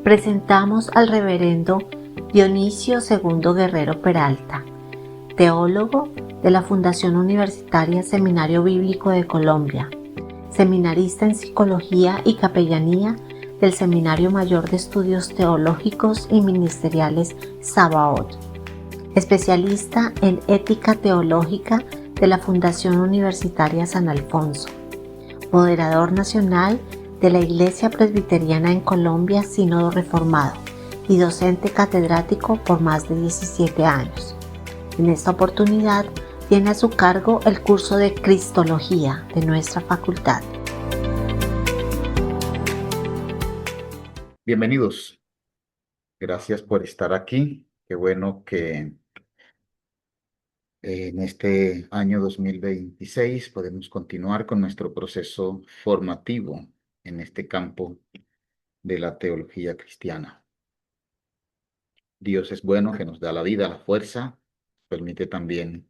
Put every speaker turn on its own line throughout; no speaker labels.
presentamos al reverendo Dionisio II Guerrero Peralta, teólogo de la Fundación Universitaria Seminario Bíblico de Colombia, seminarista en Psicología y Capellanía del Seminario Mayor de Estudios Teológicos y Ministeriales Sabaoth, especialista en Ética Teológica de la Fundación Universitaria San Alfonso, moderador nacional de la Iglesia Presbiteriana en Colombia, Sínodo Reformado, y docente catedrático por más de 17 años. En esta oportunidad tiene a su cargo el curso de Cristología de nuestra facultad.
Bienvenidos. Gracias por estar aquí. Qué bueno que en este año 2026 podemos continuar con nuestro proceso formativo en este campo de la teología cristiana. Dios es bueno, que nos da la vida, la fuerza, permite también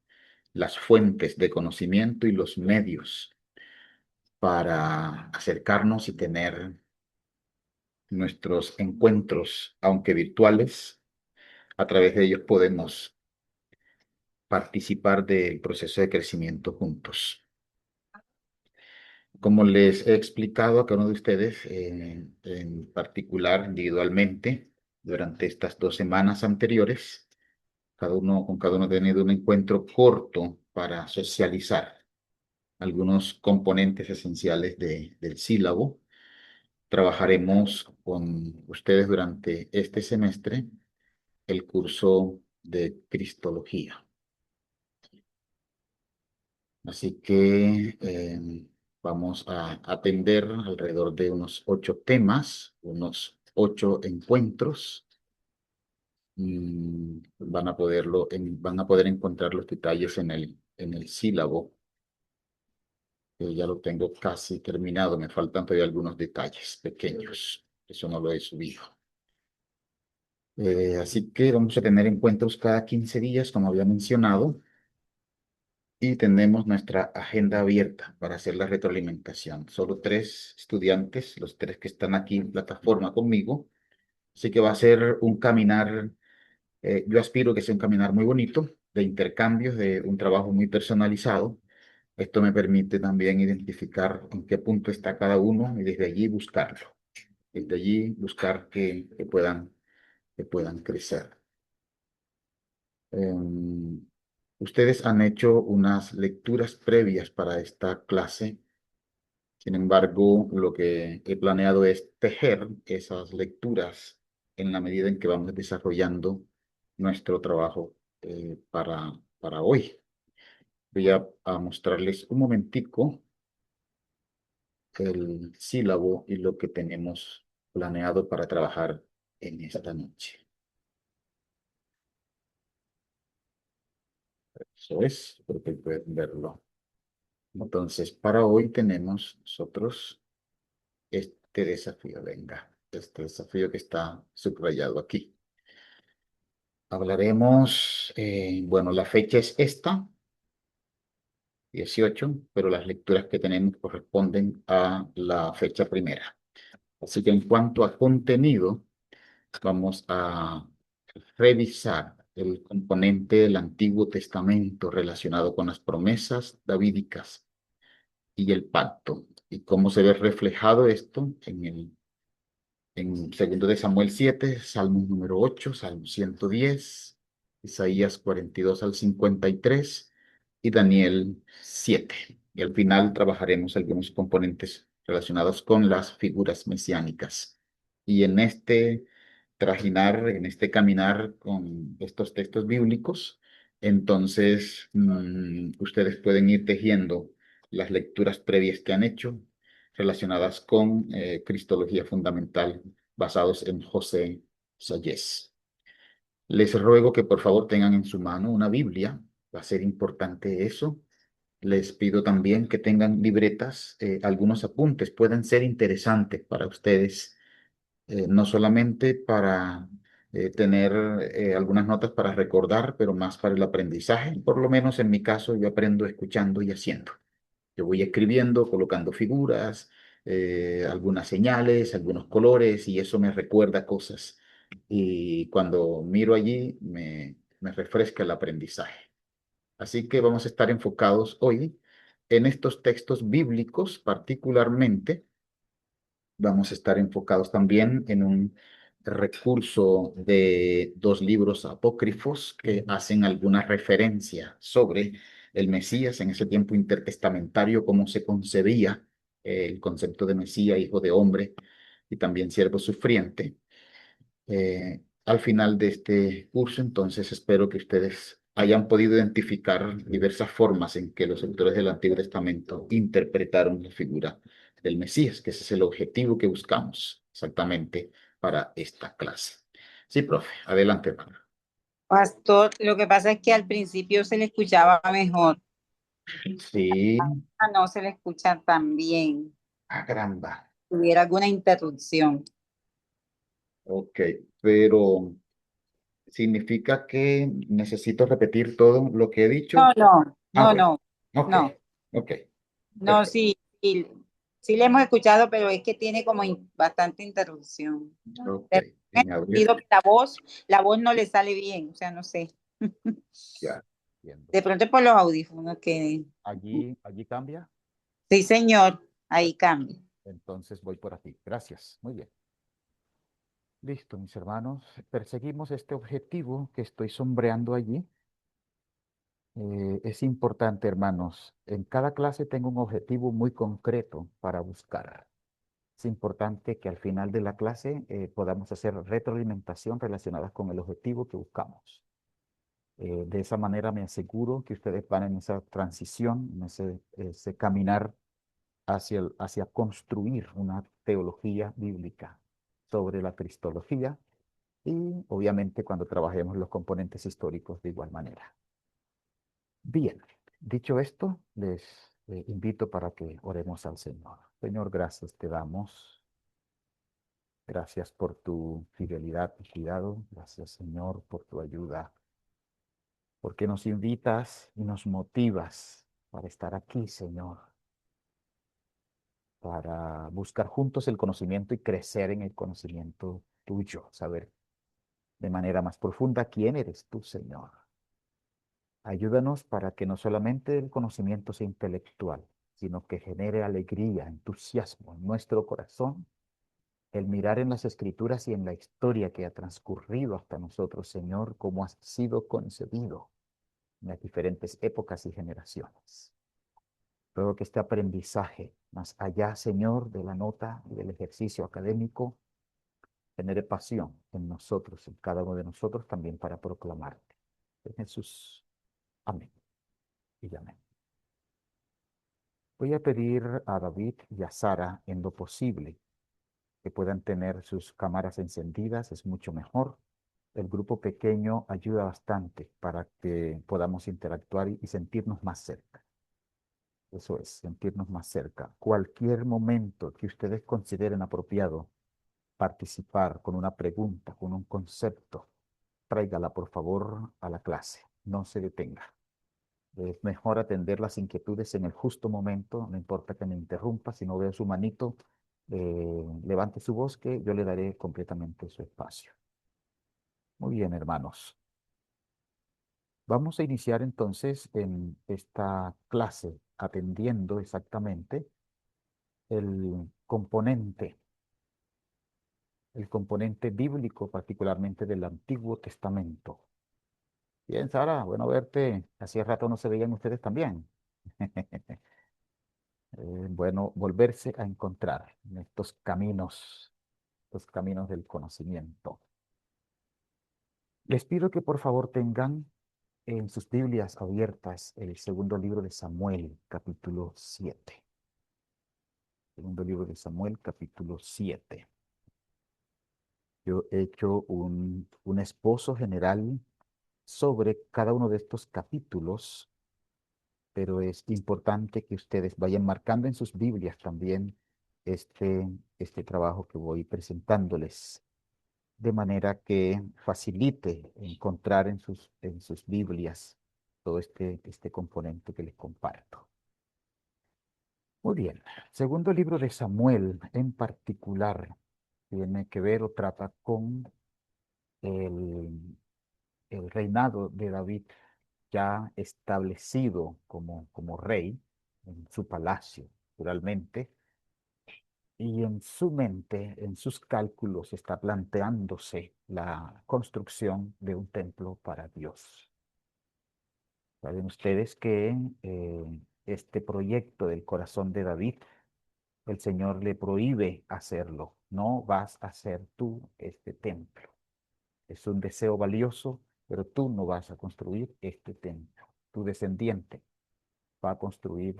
las fuentes de conocimiento y los medios para acercarnos y tener nuestros encuentros, aunque virtuales. A través de ellos podemos participar del proceso de crecimiento juntos. Como les he explicado a cada uno de ustedes, en particular individualmente, durante estas 2 semanas anteriores, con cada uno ha tenido un encuentro corto para socializar algunos componentes esenciales del sílabo. Trabajaremos con ustedes durante este semestre el curso de Cristología. Así que vamos a atender alrededor de unos 8 temas, unos 8 encuentros. Van a poder encontrar los detalles en el sílabo. Ya lo tengo casi terminado, me faltan todavía algunos detalles pequeños. Eso no lo he subido. Así que vamos a tener encuentros cada 15 días, como había mencionado. Y tenemos nuestra agenda abierta para hacer la retroalimentación. Solo 3 estudiantes, los 3 que están aquí en plataforma conmigo. Así que va a ser un caminar, yo aspiro que sea un caminar muy bonito, de intercambios, de un trabajo muy personalizado. Esto me permite también identificar en qué punto está cada uno y desde allí buscarlo. Desde allí buscar que puedan crecer. Ustedes han hecho unas lecturas previas para esta clase. Sin embargo, lo que he planeado es tejer esas lecturas en la medida en que vamos desarrollando nuestro trabajo para hoy. Voy a mostrarles un momentico el sílabo y lo que tenemos planeado para trabajar en esta noche. Eso es, espero que pueden verlo. Entonces, para hoy tenemos nosotros este desafío, este desafío que está subrayado aquí. Hablaremos, bueno, la fecha es esta, 18, pero las lecturas que tenemos corresponden a la fecha primera. Así que en cuanto a contenido, vamos a revisar el componente del Antiguo Testamento relacionado con las promesas davídicas y el pacto, y cómo se ve reflejado esto en 2 de Samuel 7, Salmo número 8, Salmo 110, Isaías 42 al 53 y Daniel 7. Y al final trabajaremos algunos componentes relacionados con las figuras mesiánicas. Y en este trajinar, en este caminar con estos textos bíblicos, entonces ustedes pueden ir tejiendo las lecturas previas que han hecho relacionadas con Cristología Fundamental, basados en José Sayés. Les ruego que por favor tengan en su mano una Biblia, va a ser importante eso. Les pido también que tengan libretas, algunos apuntes pueden ser interesantes para ustedes, no solamente para tener algunas notas para recordar, pero más para el aprendizaje. Por lo menos en mi caso, yo aprendo escuchando y haciendo. Yo voy escribiendo, colocando figuras, algunas señales, algunos colores, y eso me recuerda cosas. Y cuando miro allí, me refresca el aprendizaje. Así que vamos a estar enfocados hoy en estos textos bíblicos particularmente. Vamos a estar enfocados también en un recurso de dos libros apócrifos que hacen alguna referencia sobre el Mesías en ese tiempo intertestamentario, cómo se concebía el concepto de Mesías, hijo de hombre y también siervo sufriente. Al final de este curso, entonces, espero que ustedes hayan podido identificar diversas formas en que los autores del Antiguo Testamento interpretaron la figura del Mesías, que ese es el objetivo que buscamos exactamente para esta clase. Sí, profe, adelante, hermano.
Pastor, lo que pasa es que al principio se le escuchaba mejor,
Sí,
no se le escucha tan bien.
ah, caramba.
Hubiera alguna interrupción.
Ok, pero ¿significa que necesito repetir todo lo que he
No,
dicho?
no,
Ah,
no,
bueno,
no,
ok,
no,
ok,
no,
perfecto.
sí, sí, sí le hemos escuchado, pero es que tiene como bastante interrupción.
Ok,
De
déjeme abrir.
sentido que la voz no le sale bien, o sea, no sé.
Ya, entiendo.
De pronto es por los audífonos que,
Allí cambia.
sí, señor, ahí cambia.
Entonces voy por aquí. Gracias. Muy bien. Listo, mis hermanos. Perseguimos este objetivo que estoy sombreando allí. Es importante, hermanos. En cada clase tengo un objetivo muy concreto para buscar. Es importante que al final de la clase podamos hacer retroalimentación relacionada con el objetivo que buscamos. De esa manera me aseguro que ustedes van en esa transición, en ese caminar hacia construir una teología bíblica sobre la cristología y obviamente cuando trabajemos los componentes históricos de igual manera. Bien, dicho esto, les invito para que oremos al Señor. Señor, gracias te damos. Gracias por tu fidelidad y cuidado. Gracias, Señor, por tu ayuda, porque nos invitas y nos motivas para estar aquí, Señor, para buscar juntos el conocimiento y crecer en el conocimiento tuyo, saber de manera más profunda quién eres tú, Señor. Ayúdanos para que no solamente el conocimiento sea intelectual, sino que genere alegría, entusiasmo en nuestro corazón, el mirar en las escrituras y en la historia que ha transcurrido hasta nosotros, Señor, cómo has sido concebido en las diferentes épocas y generaciones. Ruego que este aprendizaje, más allá, Señor, de la nota y del ejercicio académico, genere pasión en nosotros, en cada uno de nosotros, también para proclamarte. En Jesús. Amén. Y amén. Voy a pedir a David y a Sara, en lo posible, que puedan tener sus cámaras encendidas, es mucho mejor. El grupo pequeño ayuda bastante para que podamos interactuar y sentirnos más cerca. Eso es, sentirnos más cerca. Cualquier momento que ustedes consideren apropiado participar con una pregunta, con un concepto, tráigala por favor a la clase. No se detenga. Es mejor atender las inquietudes en el justo momento, no importa que me interrumpa, si no veo su manito, levante su voz que yo le daré completamente su espacio. Muy bien, hermanos. Vamos a iniciar entonces en esta clase atendiendo exactamente el componente, el componente bíblico, particularmente del Antiguo Testamento. Bien, Sara, bueno verte. Hacía rato no se veían ustedes también. Bueno, volverse a encontrar en estos caminos, los caminos del conocimiento. Les pido que por favor tengan en sus Biblias abiertas el segundo libro de Samuel, capítulo 7. Segundo libro de Samuel, capítulo 7. Yo he hecho un esbozo general sobre cada uno de estos capítulos, pero es importante que ustedes vayan marcando en sus Biblias también este trabajo que voy presentándoles, de manera que facilite encontrar en sus Biblias todo este componente que les comparto. Muy bien. Segundo libro de Samuel en particular tiene que ver o trata con el, el reinado de David ya establecido como rey en su palacio, naturalmente, y en su mente, en sus cálculos, está planteándose la construcción de un templo para Dios. Saben ustedes que este proyecto del corazón de David, el Señor le prohíbe hacerlo. No vas a hacer tú este templo. Es un deseo valioso, pero tú no vas a construir este templo. Tu descendiente va a construir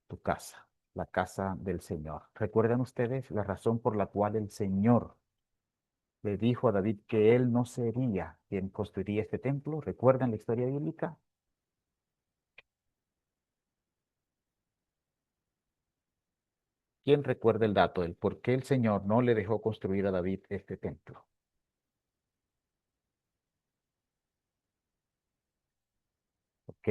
tu casa, la casa del Señor. ¿Recuerdan ustedes la razón por la cual el Señor le dijo a David que él no sería quien construiría este templo? ¿Recuerdan la historia bíblica? ¿Quién recuerda el dato del por qué el Señor no le dejó construir a David este templo? ¿Ok?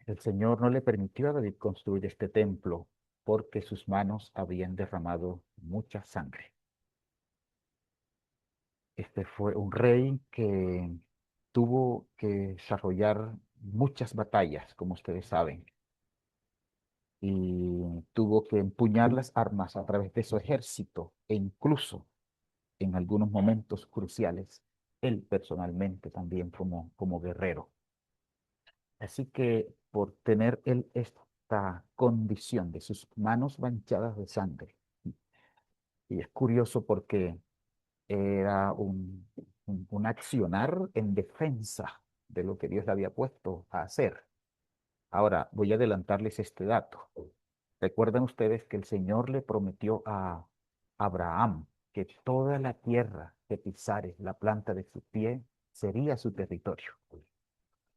El Señor no le permitió a David construir este templo porque sus manos habían derramado mucha sangre. Este fue un rey que tuvo que desarrollar muchas batallas, como ustedes saben, y tuvo que empuñar las armas a través de su ejército e incluso en algunos momentos cruciales, él personalmente también como guerrero. Así que por tener él esta condición de sus manos manchadas de sangre, y es curioso porque era un accionar en defensa de lo que Dios le había puesto a hacer. Ahora, voy a adelantarles este dato. Recuerdan ustedes que el Señor le prometió a Abraham que toda la tierra que pisare la planta de su pie sería su territorio.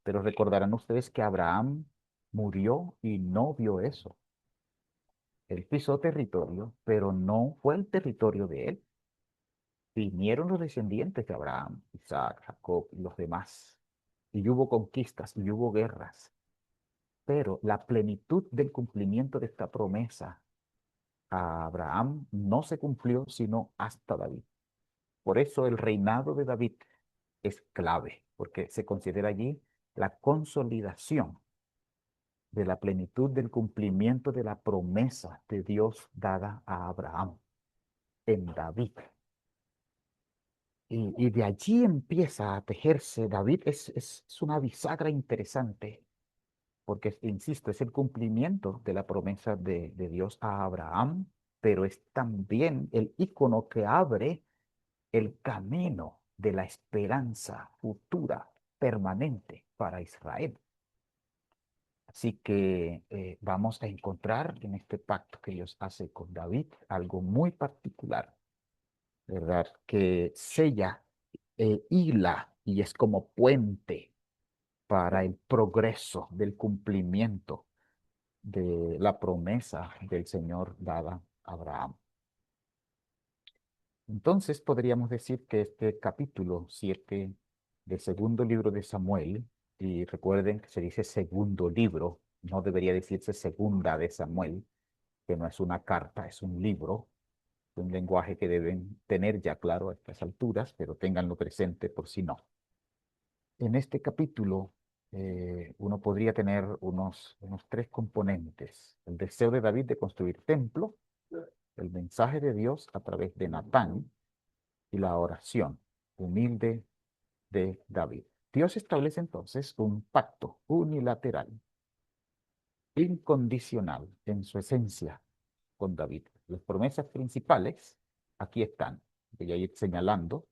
Pero recordarán ustedes que Abraham murió y no vio eso. Él pisó territorio, pero no fue el territorio de él. Vinieron los descendientes de Abraham, Isaac, Jacob y los demás. Y hubo conquistas y hubo guerras. Pero la plenitud del cumplimiento de esta promesa a Abraham no se cumplió sino hasta David. Por eso el reinado de David es clave, porque se considera allí la consolidación de la plenitud del cumplimiento de la promesa de Dios dada a Abraham en David. Y de allí empieza a tejerse. David es una bisagra interesante, porque, insisto, es el cumplimiento de la promesa de Dios a Abraham, pero es también el icono que abre el camino de la esperanza futura, permanente para Israel. Así que vamos a encontrar en este pacto que Dios hace con David algo muy particular, ¿verdad? Que sella, hila y es como puente para el progreso del cumplimiento de la promesa del Señor dada a Abraham. Entonces podríamos decir que este capítulo 7 del segundo libro de Samuel, y recuerden que se dice segundo libro, no debería decirse segunda de Samuel, que no es una carta, es un libro, un lenguaje que deben tener ya claro a estas alturas, pero ténganlo presente por si no. En este capítulo uno podría tener unos tres componentes. El deseo de David de construir templo, el mensaje de Dios a través de Natán y la oración humilde de David. Dios establece entonces un pacto unilateral, incondicional en su esencia con David. Las promesas principales aquí están. Voy a ir señalando.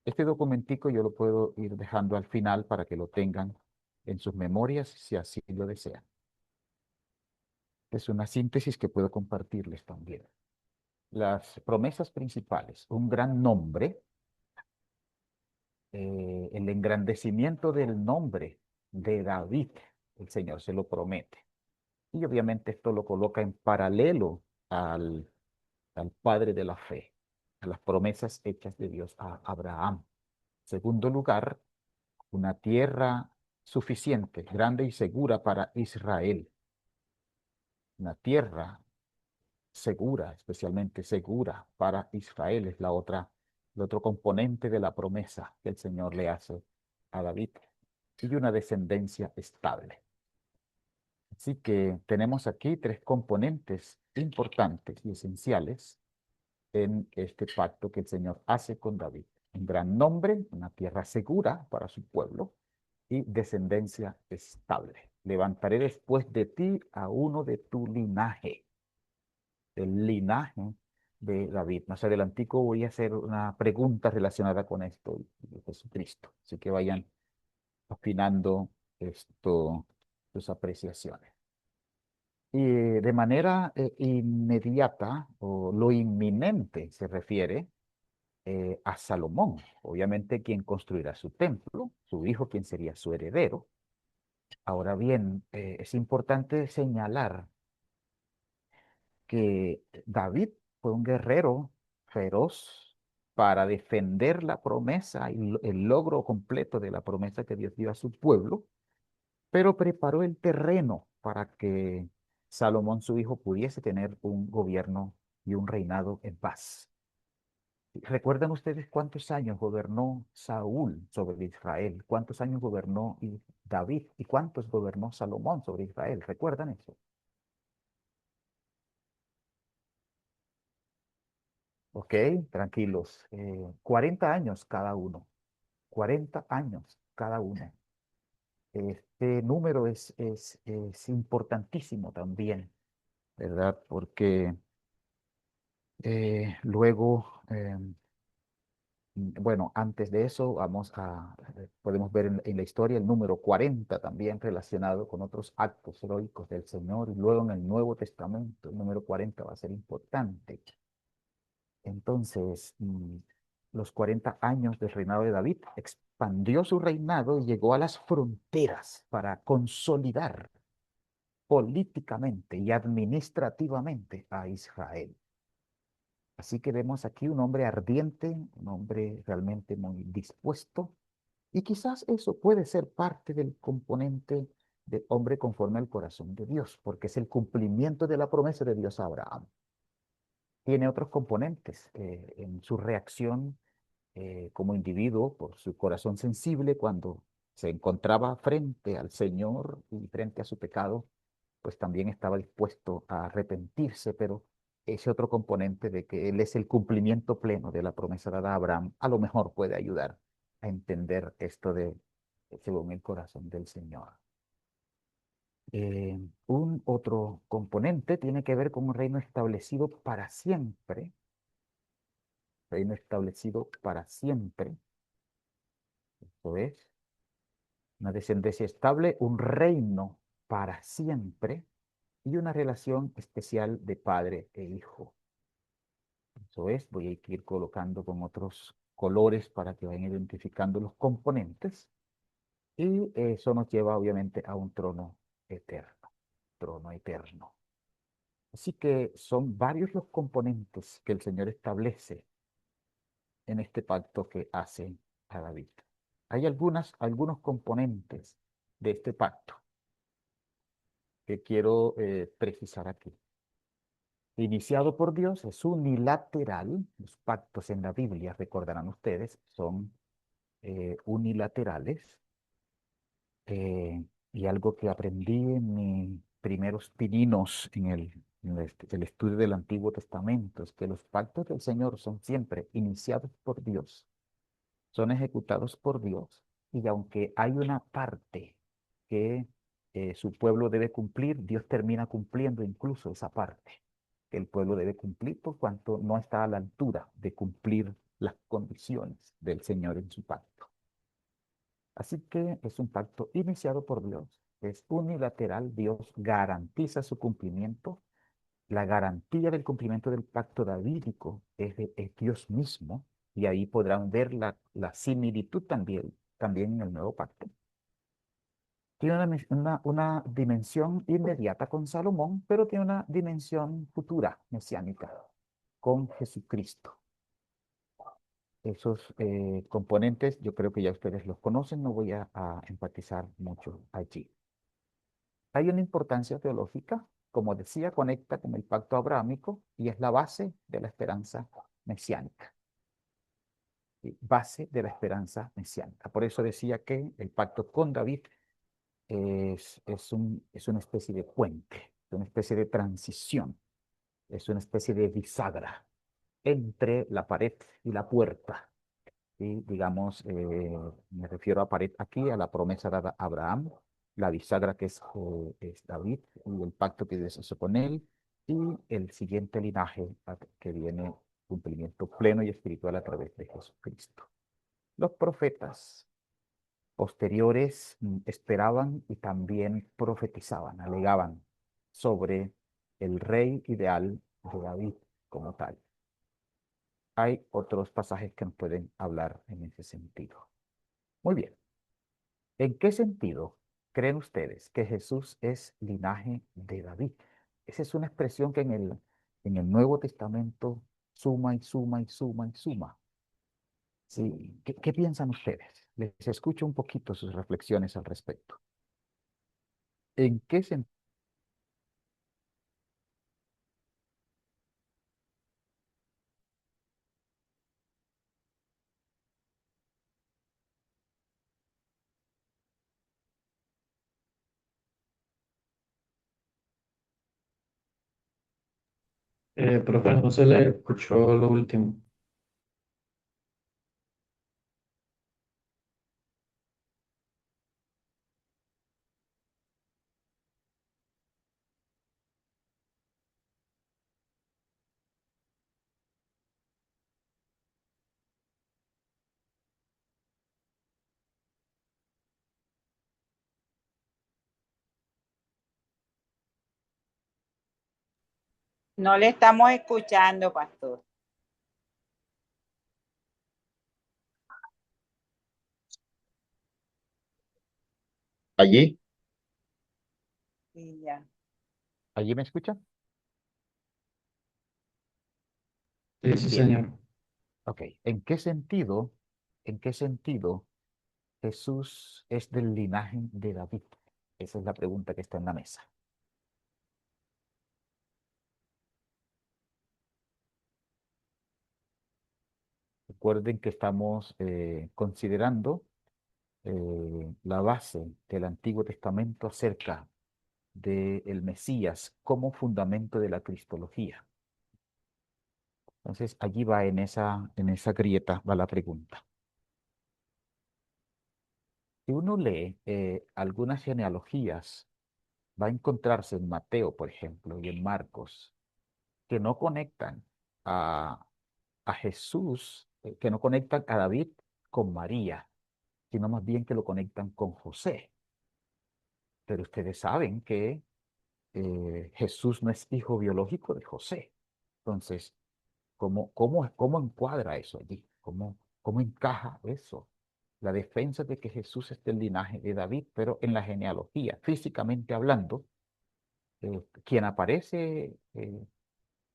Este documentico yo lo puedo ir dejando al final para que lo tengan en sus memorias si así lo desean. Es una síntesis que puedo compartirles también. Las promesas principales, un gran nombre, el engrandecimiento del nombre de David, el Señor se lo promete. Y obviamente esto lo coloca en paralelo al padre de la fe, a las promesas hechas de Dios a Abraham. Segundo lugar, una tierra suficiente, grande y segura para Israel. Una tierra segura, especialmente segura para Israel, es el otro componente de la promesa que el Señor le hace a David, y una descendencia estable. Así que tenemos aquí tres componentes importantes y esenciales en este pacto que el Señor hace con David. Un gran nombre, una tierra segura para su pueblo y descendencia estable. Levantaré después de ti a uno de tu linaje, del linaje de David. Más adelantico voy a hacer una pregunta relacionada con esto, de Jesucristo. Así que vayan afinando esto, sus apreciaciones. Y de manera inmediata, o lo inminente se refiere a Salomón, obviamente quien construirá su templo, su hijo quien sería su heredero. Ahora bien, es importante señalar que David fue un guerrero feroz para defender la promesa y el logro completo de la promesa que Dios dio a su pueblo, pero preparó el terreno para que Salomón, su hijo, pudiese tener un gobierno y un reinado en paz. ¿Recuerdan ustedes cuántos años gobernó Saúl sobre Israel? ¿Cuántos años gobernó David? ¿Y cuántos gobernó Salomón sobre Israel? ¿Recuerdan eso? Ok, tranquilos. 40 años cada uno. 40 años cada uno. Este número es importantísimo también, ¿verdad? Porque luego, bueno, antes de eso, podemos ver en la historia el número 40 también relacionado con otros actos heroicos del Señor. Y luego en el Nuevo Testamento, el número 40 va a ser importante. Entonces, los 40 años del reinado de David expandió su reinado y llegó a las fronteras para consolidar políticamente y administrativamente a Israel. Así que vemos aquí un hombre ardiente, un hombre realmente muy dispuesto, y quizás eso puede ser parte del componente de hombre conforme al corazón de Dios, porque es el cumplimiento de la promesa de Dios a Abraham. Tiene otros componentes en su reacción como individuo por su corazón sensible cuando se encontraba frente al Señor y frente a su pecado, pues también estaba dispuesto a arrepentirse, pero ese otro componente de que Él es el cumplimiento pleno de la promesa dada a Abraham, a lo mejor puede ayudar a entender esto de según el corazón del Señor. Un otro componente tiene que ver con un reino establecido para siempre, reino establecido para siempre, esto es, una descendencia estable, un reino para siempre y una relación especial de padre e hijo. Eso es, voy a ir colocando con otros colores para que vayan identificando los componentes. Y eso nos lleva obviamente a un trono eterno, trono eterno. Así que son varios los componentes que el Señor establece en este pacto que hace a David. Hay algunos componentes de este pacto que quiero precisar aquí. Iniciado por Dios, es unilateral. Los pactos en la Biblia, recordarán ustedes, son unilaterales. Y algo que aprendí en mis primeros pininos el estudio del Antiguo Testamento es que los pactos del Señor son siempre iniciados por Dios, son ejecutados por Dios, y aunque hay una parte que su pueblo debe cumplir, Dios termina cumpliendo incluso esa parte que el pueblo debe cumplir por cuanto no está a la altura de cumplir las condiciones del Señor en su pacto. Así que es un pacto iniciado por Dios, es unilateral, Dios garantiza su cumplimiento. La garantía del cumplimiento del pacto davídico es Dios mismo, y ahí podrán ver la similitud también en el nuevo pacto. Tiene una dimensión inmediata con Salomón, pero tiene una dimensión futura, mesiánica, con Jesucristo. Esos componentes yo creo que ya ustedes los conocen, no voy a enfatizar mucho allí. Hay una importancia teológica como decía, conecta con el pacto abrámico y es la base de la esperanza mesiánica. ¿Sí? Base de la esperanza mesiánica. Por eso decía que el pacto con David es una especie de puente, es una especie de transición, es una especie de bisagra entre la pared y la puerta. ¿Sí? Digamos, me refiero a pared aquí, a la promesa dada a Abraham, la bisagra que es David y el pacto que Dios hizo con él, y el siguiente linaje que viene cumplimiento pleno y espiritual a través de Jesucristo. Los profetas posteriores esperaban y también profetizaban, alegaban sobre el rey ideal de David como tal. Hay otros pasajes que nos pueden hablar en ese sentido. Muy bien. ¿En qué sentido creen ustedes que Jesús es linaje de David? Esa es una expresión que en el Nuevo Testamento suma y suma y suma y suma. ¿Sí? ¿Qué piensan ustedes? Les escucho un poquito sus reflexiones al respecto. ¿En qué sentido?
Profe, no se le escuchó lo último.
No le estamos escuchando, pastor.
¿Allí?
Sí, ya.
¿Allí me escuchan?
Sí, sí,
Bien.
señor.
Ok. En qué sentido Jesús es del linaje de David? Esa es la pregunta que está en la mesa. Recuerden que estamos considerando la base del Antiguo Testamento acerca del Mesías como fundamento de la cristología. Entonces, allí va en esa grieta, va la pregunta. Si uno lee algunas genealogías, va a encontrarse en Mateo, por ejemplo, y en Marcos, que no conectan a, a Jesús, que no conectan a David con María, sino más bien que lo conectan con José. Pero ustedes saben que Jesús no es hijo biológico de José. Entonces, ¿cómo encuadra eso allí? ¿Cómo encaja eso? La defensa de que Jesús es del linaje de David, pero en la genealogía, físicamente hablando, quien aparece,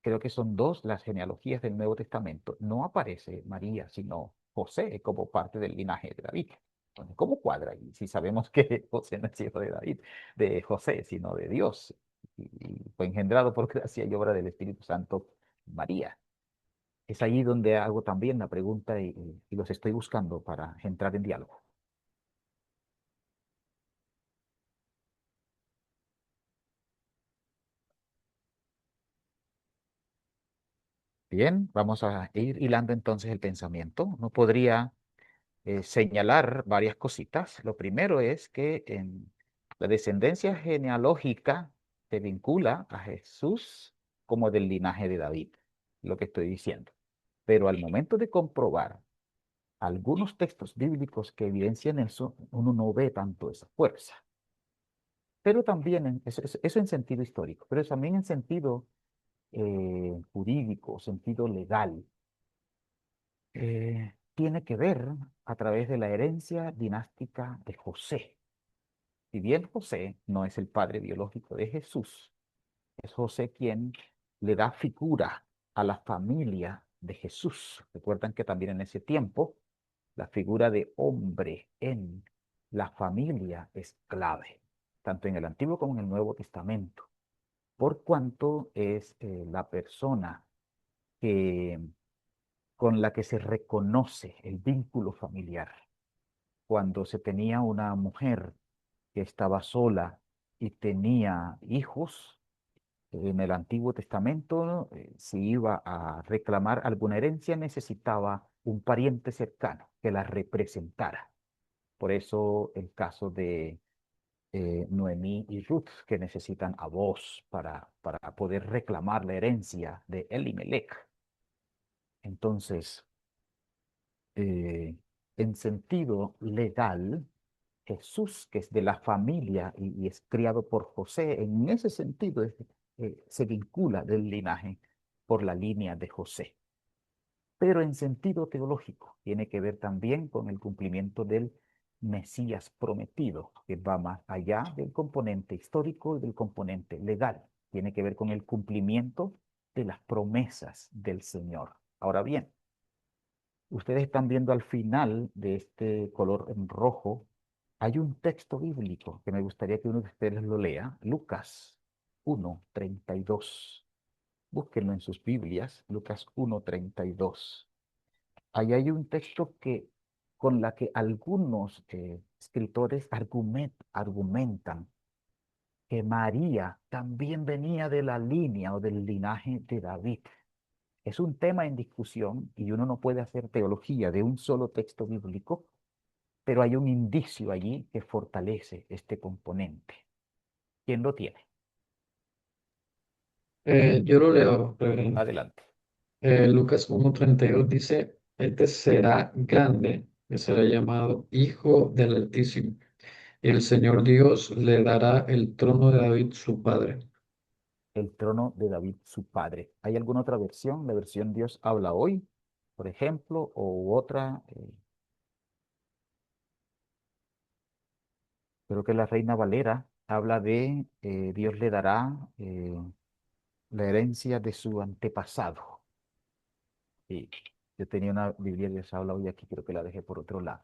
creo que son dos las genealogías del Nuevo Testamento, no aparece María, sino José como parte del linaje de David. Entonces, ¿cómo cuadra ahí? Si sabemos que José no es hijo de David, de José, sino de Dios, y fue engendrado por gracia y obra del Espíritu Santo María. Es ahí donde hago también la pregunta y los estoy buscando para entrar en diálogo. Bien, vamos a ir hilando entonces el pensamiento. No podría señalar varias cositas. Lo primero es que en la descendencia genealógica se vincula a Jesús como del linaje de David, lo que estoy diciendo. Pero al momento de comprobar algunos textos bíblicos que evidencian eso, uno no ve tanto esa fuerza. Pero también, eso en sentido histórico, pero también en sentido jurídico, sentido legal. Tiene que ver a través de la herencia dinástica de José. Si bien José no es el padre biológico de Jesús, es José quien le da figura a la familia de Jesús. Recuerdan que también en ese tiempo la figura de hombre en la familia es clave, tanto en el Antiguo como en el Nuevo Testamento. por cuanto es la persona que, con la que se reconoce el vínculo familiar. Cuando se tenía una mujer que estaba sola y tenía hijos, en el Antiguo Testamento, si iba a reclamar alguna herencia, necesitaba un pariente cercano que la representara. Por eso el caso de Noemí y Ruth, que necesitan a vos para poder reclamar la herencia de Elimelech. Entonces, eh, en sentido legal, Jesús, que es de la familia y es criado por José, en ese sentido se vincula del linaje por la línea de José. Pero en sentido teológico, tiene que ver también con el cumplimiento del Mesías prometido, que va más allá del componente histórico y del componente legal. Tiene que ver con el cumplimiento de las promesas del Señor. Ahora bien, ustedes están viendo al final de este color en rojo, hay un texto bíblico que me gustaría que uno de ustedes lo lea, Lucas 1:32. Búsquenlo en sus Biblias, Lucas 1:32. Ahí hay un texto con la que algunos escritores argumentan que María también venía de la línea o del linaje de David. Es un tema en discusión y uno no puede hacer teología de un solo texto bíblico, pero hay un indicio allí que fortalece este componente. ¿Quién lo tiene?
Yo lo leo, reverendo.
Adelante.
Lucas 1:32 dice, este será grande, que será llamado Hijo del Altísimo, y el Señor Dios le dará el trono de David su padre.
El trono de David, su padre. ¿Hay alguna otra versión? La versión Dios habla hoy, por ejemplo, o otra. Creo que la Reina Valera habla de Dios le dará la herencia de su antepasado. Y yo tenía una Biblia Dios habla hoy aquí, creo que la dejé por otro lado.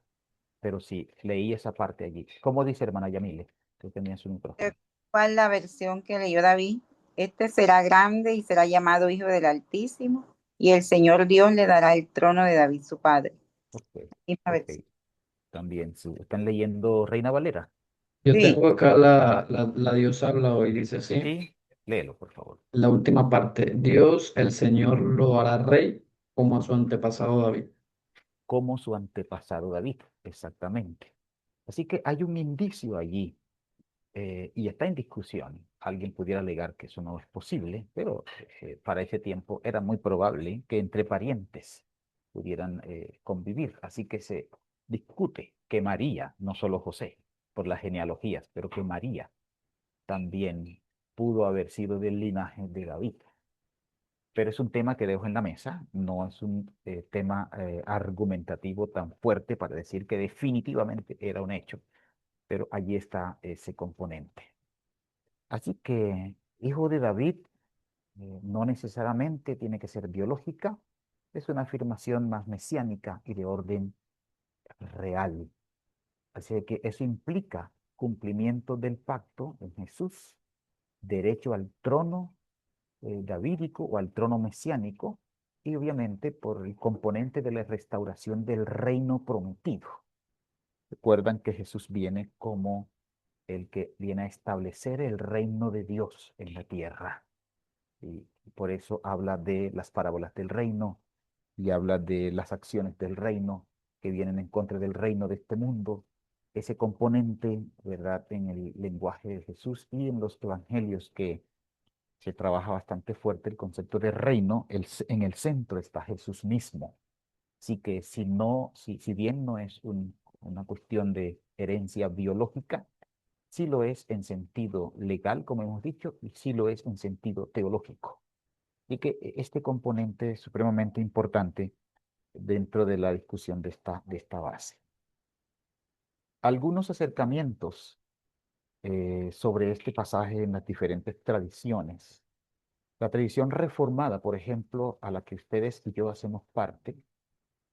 Pero sí, leí esa parte allí. ¿Cómo dice hermana Yamile? Que tenía su micrófono.
¿Cuál la versión que leyó David? Este será grande y será llamado Hijo del Altísimo, y el Señor Dios le dará el trono de David su padre.
Ok,
Misma
ok.
versión.
También, sí. ¿Están leyendo Reina Valera?
Yo
Sí,
tengo acá la Dios habla hoy, dice así,
Sí, léelo, por favor.
la última parte, Dios, el Señor lo hará rey como a su antepasado David.
Como su antepasado David, exactamente. Así que hay un indicio allí y está en discusión. Alguien pudiera alegar que eso no es posible, pero para ese tiempo era muy probable que entre parientes pudieran convivir. Así que se discute que María, no solo José, por las genealogías, pero que María también pudo haber sido del linaje de David. Pero es un tema que dejo en la mesa, no es un tema argumentativo tan fuerte para decir que definitivamente era un hecho, pero allí está ese componente. Así que hijo de David no necesariamente tiene que ser biológica, es una afirmación más mesiánica y de orden real. Así que eso implica cumplimiento del pacto en Jesús, derecho al trono davídico o al trono mesiánico, y obviamente por el componente de la restauración del reino prometido. Recuerdan que Jesús viene como el que viene a establecer el reino de Dios en la tierra. Y por eso habla de las parábolas del reino y habla de las acciones del reino que vienen en contra del reino de este mundo. Ese componente, ¿verdad?, en el lenguaje de Jesús y en los evangelios que se trabaja bastante fuerte el concepto de reino, en el centro está Jesús mismo. Así que si bien no es una cuestión de herencia biológica, sí lo es en sentido legal, como hemos dicho, y sí lo es en sentido teológico. Y que este componente es supremamente importante dentro de la discusión de esta base. Algunos acercamientos sobre este pasaje en las diferentes tradiciones. La tradición reformada, por ejemplo, a la que ustedes y yo hacemos parte,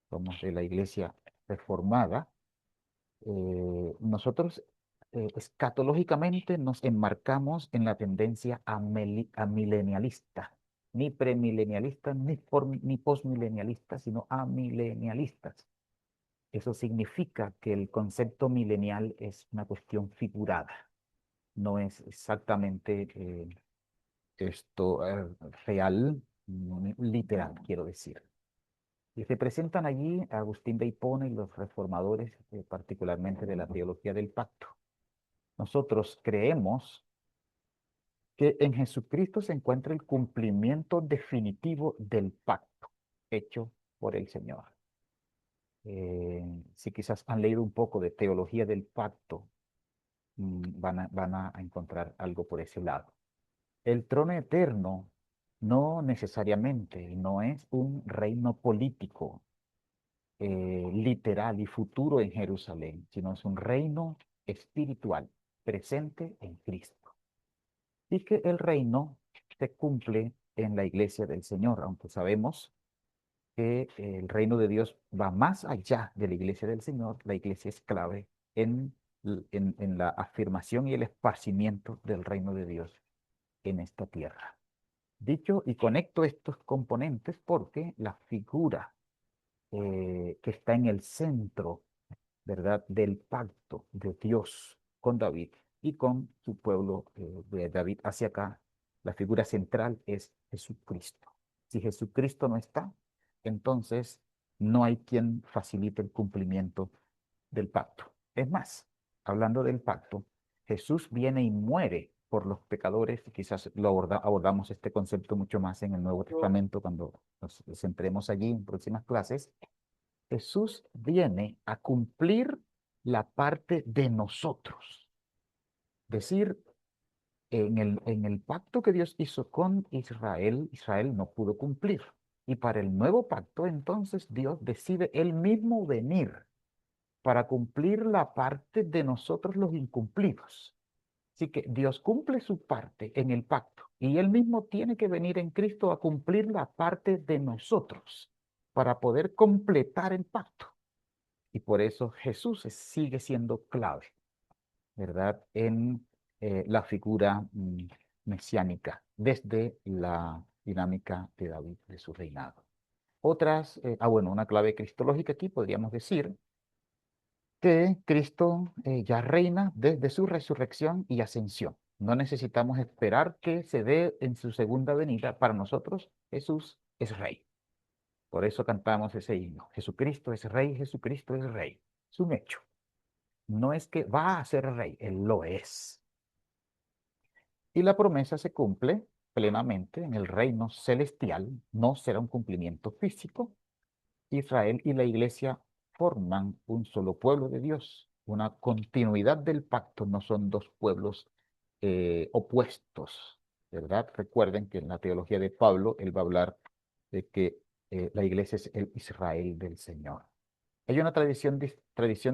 somos de la iglesia reformada, nosotros escatológicamente nos enmarcamos en la tendencia amilenialista, ni premilenialista, ni postmilenialista, sino amilenialistas. Eso significa que el concepto milenial es una cuestión figurada, no es exactamente real, literal, quiero decir. Y se presentan allí Agustín de Hipona y los reformadores, particularmente de la teología del pacto. Nosotros creemos que en Jesucristo se encuentra el cumplimiento definitivo del pacto hecho por el Señor. Si quizás han leído un poco de teología del pacto, van a encontrar algo por ese lado. El trono eterno no necesariamente no es un reino político literal y futuro en Jerusalén, sino es un reino espiritual presente en Cristo. Y que el reino se cumple en la iglesia del Señor, aunque sabemos que el reino de Dios va más allá de la iglesia del Señor. La iglesia es clave en la afirmación y el esparcimiento del reino de Dios en esta tierra. Dicho y conecto estos componentes porque la figura que está en el centro, ¿verdad?, del pacto de Dios con David y con su pueblo de David hacia acá, la figura central es Jesucristo. Si Jesucristo no está, entonces no hay quien facilite el cumplimiento del pacto. Es más, hablando del pacto, Jesús viene y muere por los pecadores. Quizás abordamos este concepto mucho más en el Nuevo Testamento cuando nos centremos allí en próximas clases. Jesús viene a cumplir la parte de nosotros. Es decir, en el pacto que Dios hizo con Israel, Israel no pudo cumplir. Y para el nuevo pacto, entonces Dios decide él mismo venir para cumplir la parte de nosotros los incumplidos. Así que Dios cumple su parte en el pacto y él mismo tiene que venir en Cristo a cumplir la parte de nosotros para poder completar el pacto. Y por eso Jesús sigue siendo clave, ¿verdad?, en la figura mesiánica desde la dinámica de David, de su reinado. Bueno, una clave cristológica aquí podríamos decir que Cristo ya reina desde su resurrección y ascensión. No necesitamos esperar que se dé en su segunda venida. Para nosotros, Jesús es rey. Por eso cantamos ese himno. Jesucristo es rey, Jesucristo es rey. Es un hecho. No es que va a ser rey, Él lo es. Y la promesa se cumple plenamente en el reino celestial. No será un cumplimiento físico. Israel y la iglesia forman un solo pueblo de Dios, una continuidad del pacto, no son dos pueblos opuestos, ¿verdad? Recuerden que en la teología de Pablo, él va a hablar de que la iglesia es el Israel del Señor. Hay una tradición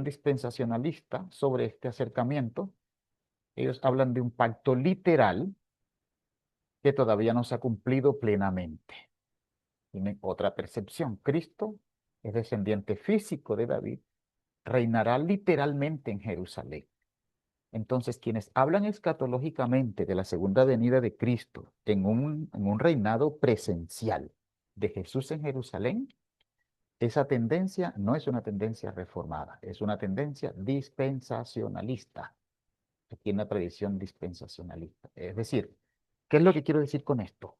dispensacionalista sobre este acercamiento. Ellos hablan de un pacto literal que todavía no se ha cumplido plenamente. Tienen otra percepción. Cristo es descendiente físico de David, reinará literalmente en Jerusalén. Entonces, quienes hablan escatológicamente de la segunda venida de Cristo en un reinado presencial de Jesús en Jerusalén, esa tendencia no es una tendencia reformada, es una tendencia dispensacionalista, aquí en la tradición dispensacionalista. Es decir, ¿qué es lo que quiero decir con esto?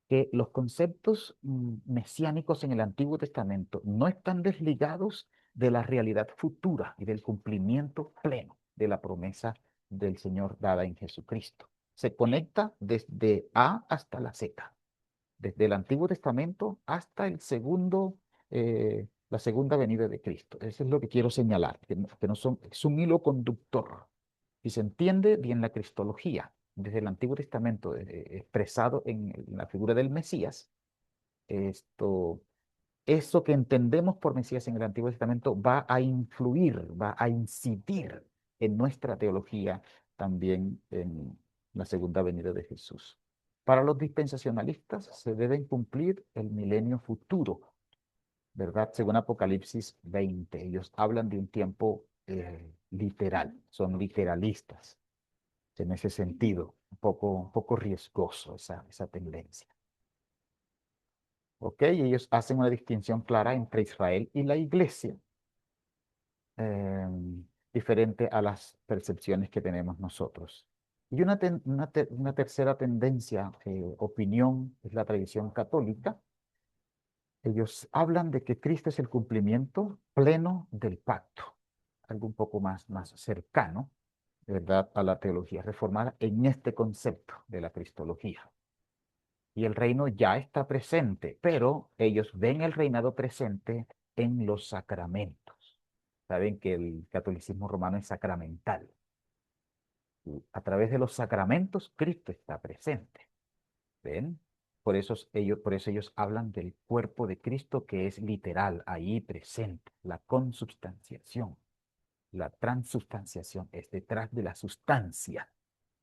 Que los conceptos mesiánicos en el Antiguo Testamento no están desligados de la realidad futura y del cumplimiento pleno de la promesa del Señor dada en Jesucristo. Se conecta desde A hasta la Z, desde el Antiguo Testamento hasta la segunda venida de Cristo. Eso es lo que quiero señalar, que no son, es un hilo conductor. Si se entiende bien la cristología desde el Antiguo Testamento expresado en la figura del Mesías, eso que entendemos por Mesías en el Antiguo Testamento va a influir, va a incidir en nuestra teología también en la segunda venida de Jesús. Para los dispensacionalistas se deben cumplir el milenio futuro, ¿verdad? Según Apocalipsis 20, ellos hablan de un tiempo literal, son literalistas. En ese sentido, un poco riesgoso esa tendencia. ¿Ok? Ellos hacen una distinción clara entre Israel y la iglesia, diferente a las percepciones que tenemos nosotros. Y una tercera tendencia, opinión, es la tradición católica. Ellos hablan de que Cristo es el cumplimiento pleno del pacto, algo un poco más cercano, ¿verdad?, a la teología reformada en este concepto de la cristología. Y el reino ya está presente, pero ellos ven el reinado presente en los sacramentos. Saben que el catolicismo romano es sacramental. Y a través de los sacramentos, Cristo está presente. ¿Ven? Por eso ellos hablan del cuerpo de Cristo, que es literal, ahí presente, la consubstanciación. La transubstanciación es detrás de la sustancia.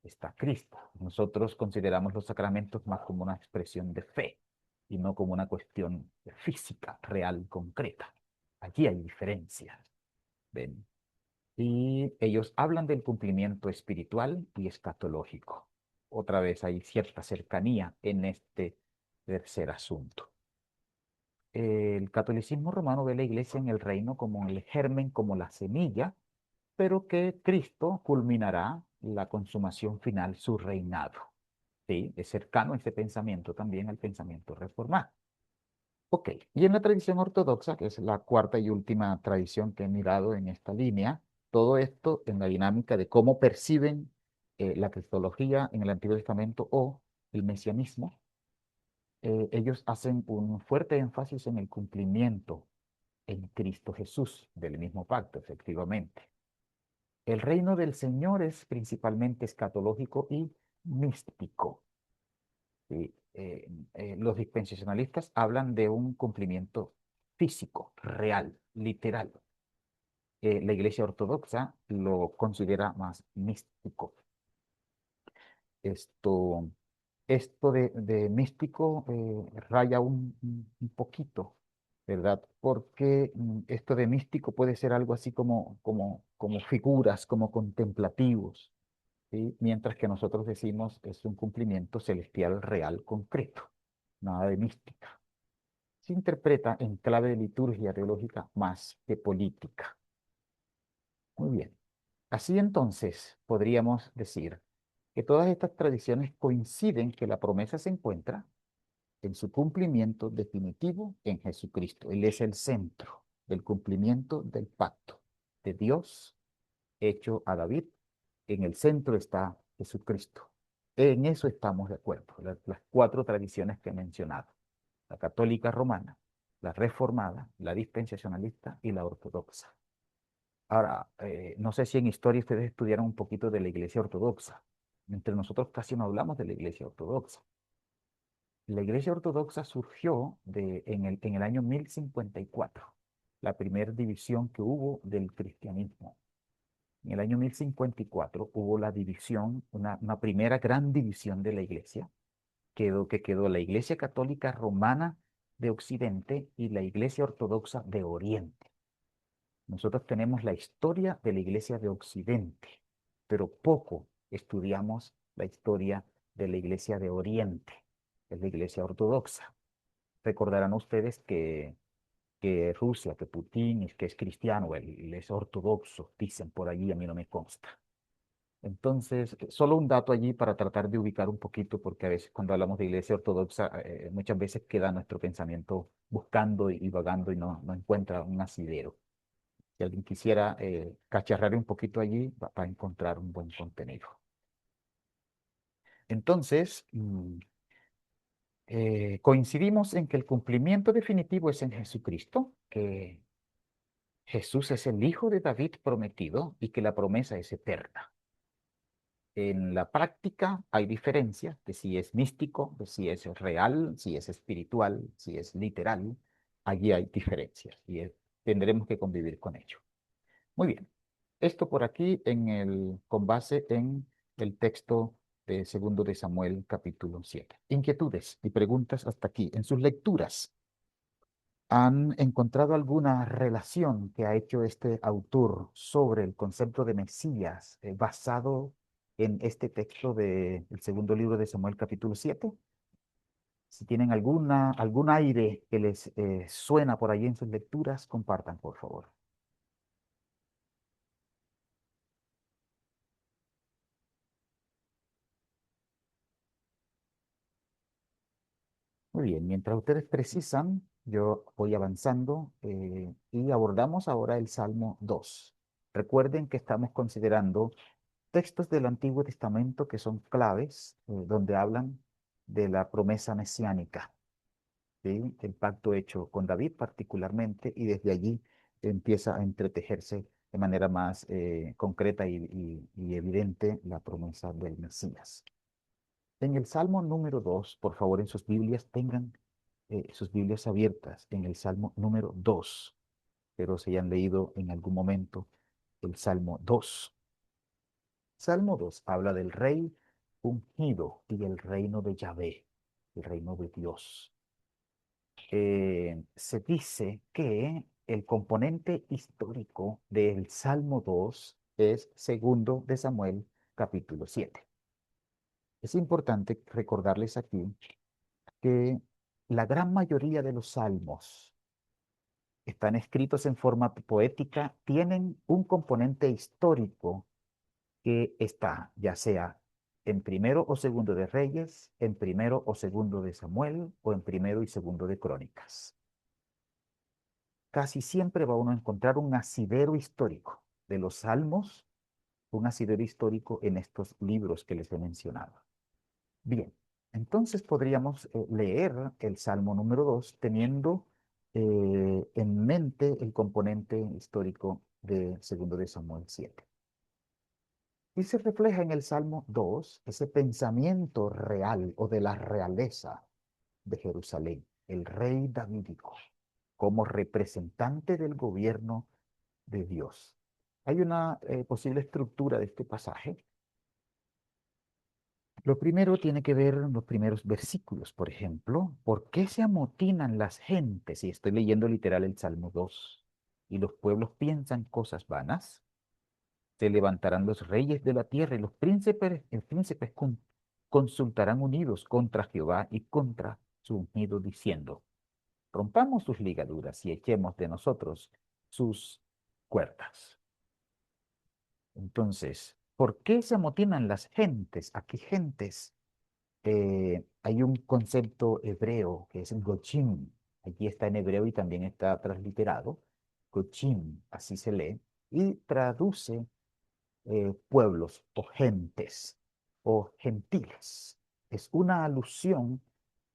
Está Cristo. Nosotros consideramos los sacramentos más como una expresión de fe y no como una cuestión física, real, concreta. Allí hay diferencias. ¿Ven? Y ellos hablan del cumplimiento espiritual y escatológico. Otra vez hay cierta cercanía en este tercer asunto. El catolicismo romano ve la iglesia en el reino como el germen, como la semilla, pero que Cristo culminará la consumación final, su reinado. ¿Sí? Es cercano ese pensamiento también al pensamiento reformado. Ok, y en la tradición ortodoxa, que es la cuarta y última tradición que he mirado en esta línea, todo esto en la dinámica de cómo perciben la cristología en el Antiguo Testamento o el mesianismo, ellos hacen un fuerte énfasis en el cumplimiento en Cristo Jesús del mismo pacto, efectivamente. El reino del Señor es principalmente escatológico y místico. ¿Sí? Los dispensacionalistas hablan de un cumplimiento físico, real, literal. La Iglesia Ortodoxa lo considera más místico. Esto, esto de místico raya un poquito, ¿verdad? Porque esto de místico puede ser algo así como figuras, como contemplativos, ¿sí? Mientras que nosotros decimos es un cumplimiento celestial real, concreto, nada de mística. Se interpreta en clave de liturgia teológica más que política. Muy bien. Así entonces podríamos decir que todas estas tradiciones coinciden que la promesa se encuentra en su cumplimiento definitivo en Jesucristo. Él es el centro del cumplimiento del pacto de Dios hecho a David. En el centro está Jesucristo. En eso estamos de acuerdo. Las cuatro tradiciones que he mencionado: la católica romana, la reformada, la dispensacionalista y la ortodoxa. Ahora, no sé si en historia ustedes estudiaron un poquito de la iglesia ortodoxa. Entre nosotros casi no hablamos de la iglesia ortodoxa. La iglesia ortodoxa surgió en el año 1054, la primera división que hubo del cristianismo. En el año 1054 hubo la división, una primera gran división de la iglesia, que quedó la iglesia católica romana de Occidente y la iglesia ortodoxa de Oriente. Nosotros tenemos la historia de la iglesia de Occidente, pero poco estudiamos la historia de la iglesia de Oriente, es la iglesia ortodoxa. Recordarán ustedes que Rusia, que Putin, que es cristiano, él es ortodoxo, dicen por allí, a mí no me consta. Entonces, solo un dato allí para tratar de ubicar un poquito, porque a veces cuando hablamos de iglesia ortodoxa, muchas veces queda nuestro pensamiento buscando y vagando y no encuentra un asidero. Si alguien quisiera cacharrar un poquito allí, va a encontrar un buen contenido. Entonces, coincidimos en que el cumplimiento definitivo es en Jesucristo, que Jesús es el Hijo de David prometido y que la promesa es eterna. En la práctica hay diferencias de si es místico, de si es real, si es espiritual, si es literal. Allí hay diferencias y tendremos que convivir con ello. Muy bien. Esto por aquí con base en el texto de 2 de Samuel, capítulo 7. Inquietudes y preguntas hasta aquí en sus lecturas. ¿Han encontrado alguna relación que ha hecho este autor sobre el concepto de Mesías basado en este texto del segundo libro de Samuel, capítulo 7? Si tienen algún aire que les suena por ahí en sus lecturas, compartan, por favor. Muy bien, mientras ustedes precisan, yo voy avanzando y abordamos ahora el Salmo 2. Recuerden que estamos considerando textos del Antiguo Testamento que son claves, donde hablan de la promesa mesiánica, ¿sí? El pacto hecho con David particularmente, y desde allí empieza a entretejerse de manera más concreta y evidente la promesa del Mesías. En el Salmo número 2, por favor, en sus Biblias tengan sus Biblias abiertas en el Salmo número 2, pero se hayan leído en algún momento el Salmo 2. Salmo 2 habla del rey ungido y el reino de Yahvé, el reino de Dios. Se dice que el componente histórico del Salmo 2 es segundo de Samuel, capítulo 7. Es importante recordarles aquí que la gran mayoría de los salmos están escritos en forma poética, tienen un componente histórico que está ya sea en primero o segundo de Reyes, en primero o segundo de Samuel o en primero y segundo de Crónicas. Casi siempre va uno a encontrar un asidero histórico de los salmos, un asidero histórico en estos libros que les he mencionado. Bien, entonces podríamos leer el Salmo número 2 teniendo en mente el componente histórico de segundo de Samuel 7. Y se refleja en el Salmo 2 ese pensamiento real o de la realeza de Jerusalén, el rey davídico, como representante del gobierno de Dios. Hay una posible estructura de este pasaje. Lo primero tiene que ver en los primeros versículos, por ejemplo, ¿por qué se amotinan las gentes? Y estoy leyendo literal el Salmo 2. Y los pueblos piensan cosas vanas. Se levantarán los reyes de la tierra y los príncipes consultarán unidos contra Jehová y contra su ungido, diciendo, rompamos sus ligaduras y echemos de nosotros sus cuerdas. Entonces, ¿por qué se amotinan las gentes? Aquí gentes, hay un concepto hebreo que es gochim. Aquí está en hebreo y también está transliterado. Gochim, así se lee, y traduce pueblos o gentes o gentiles. Es una alusión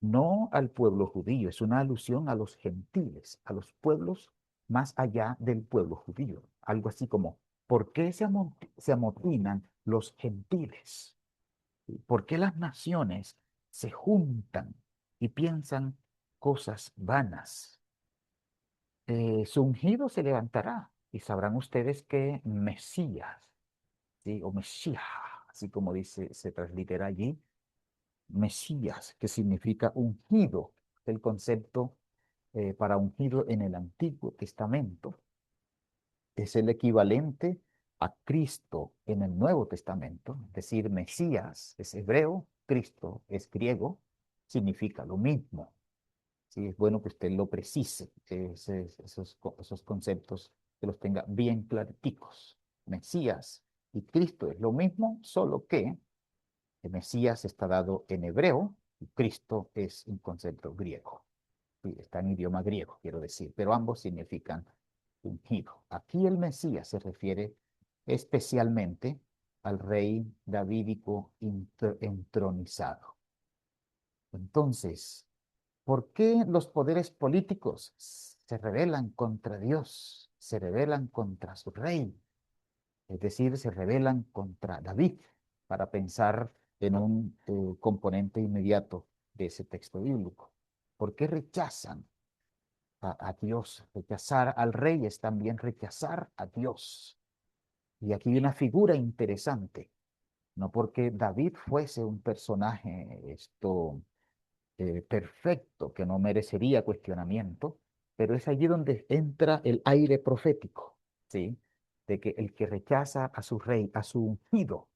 no al pueblo judío, es una alusión a los gentiles, a los pueblos más allá del pueblo judío. Algo así como, ¿por qué se amotinan los gentiles? ¿Por qué las naciones se juntan y piensan cosas vanas? Su ungido se levantará y sabrán ustedes que Mesías, ¿sí? O Mesías, así como dice, se translitera allí, Mesías, que significa ungido, el concepto para ungido en el Antiguo Testamento es el equivalente a Cristo en el Nuevo Testamento, es decir, Mesías es hebreo, Cristo es griego, significa lo mismo. Sí, es bueno que usted lo precise, esos conceptos, que los tenga bien clariticos. Mesías y Cristo es lo mismo, solo que el Mesías está dado en hebreo y Cristo es un concepto griego. Sí, está en idioma griego, quiero decir, pero ambos significan ungido. Aquí el Mesías se refiere especialmente al rey davídico entronizado. Entonces, ¿por qué los poderes políticos se rebelan contra Dios, se rebelan contra su rey? Es decir, se rebelan contra David, para pensar en un componente inmediato de ese texto bíblico. ¿Por qué rechazan a Dios? Rechazar al rey es también rechazar a Dios. Y aquí hay una figura interesante, no porque David fuese un personaje perfecto, que no merecería cuestionamiento, pero es allí donde entra el aire profético, ¿sí? De que el que rechaza a su rey, a su ungido,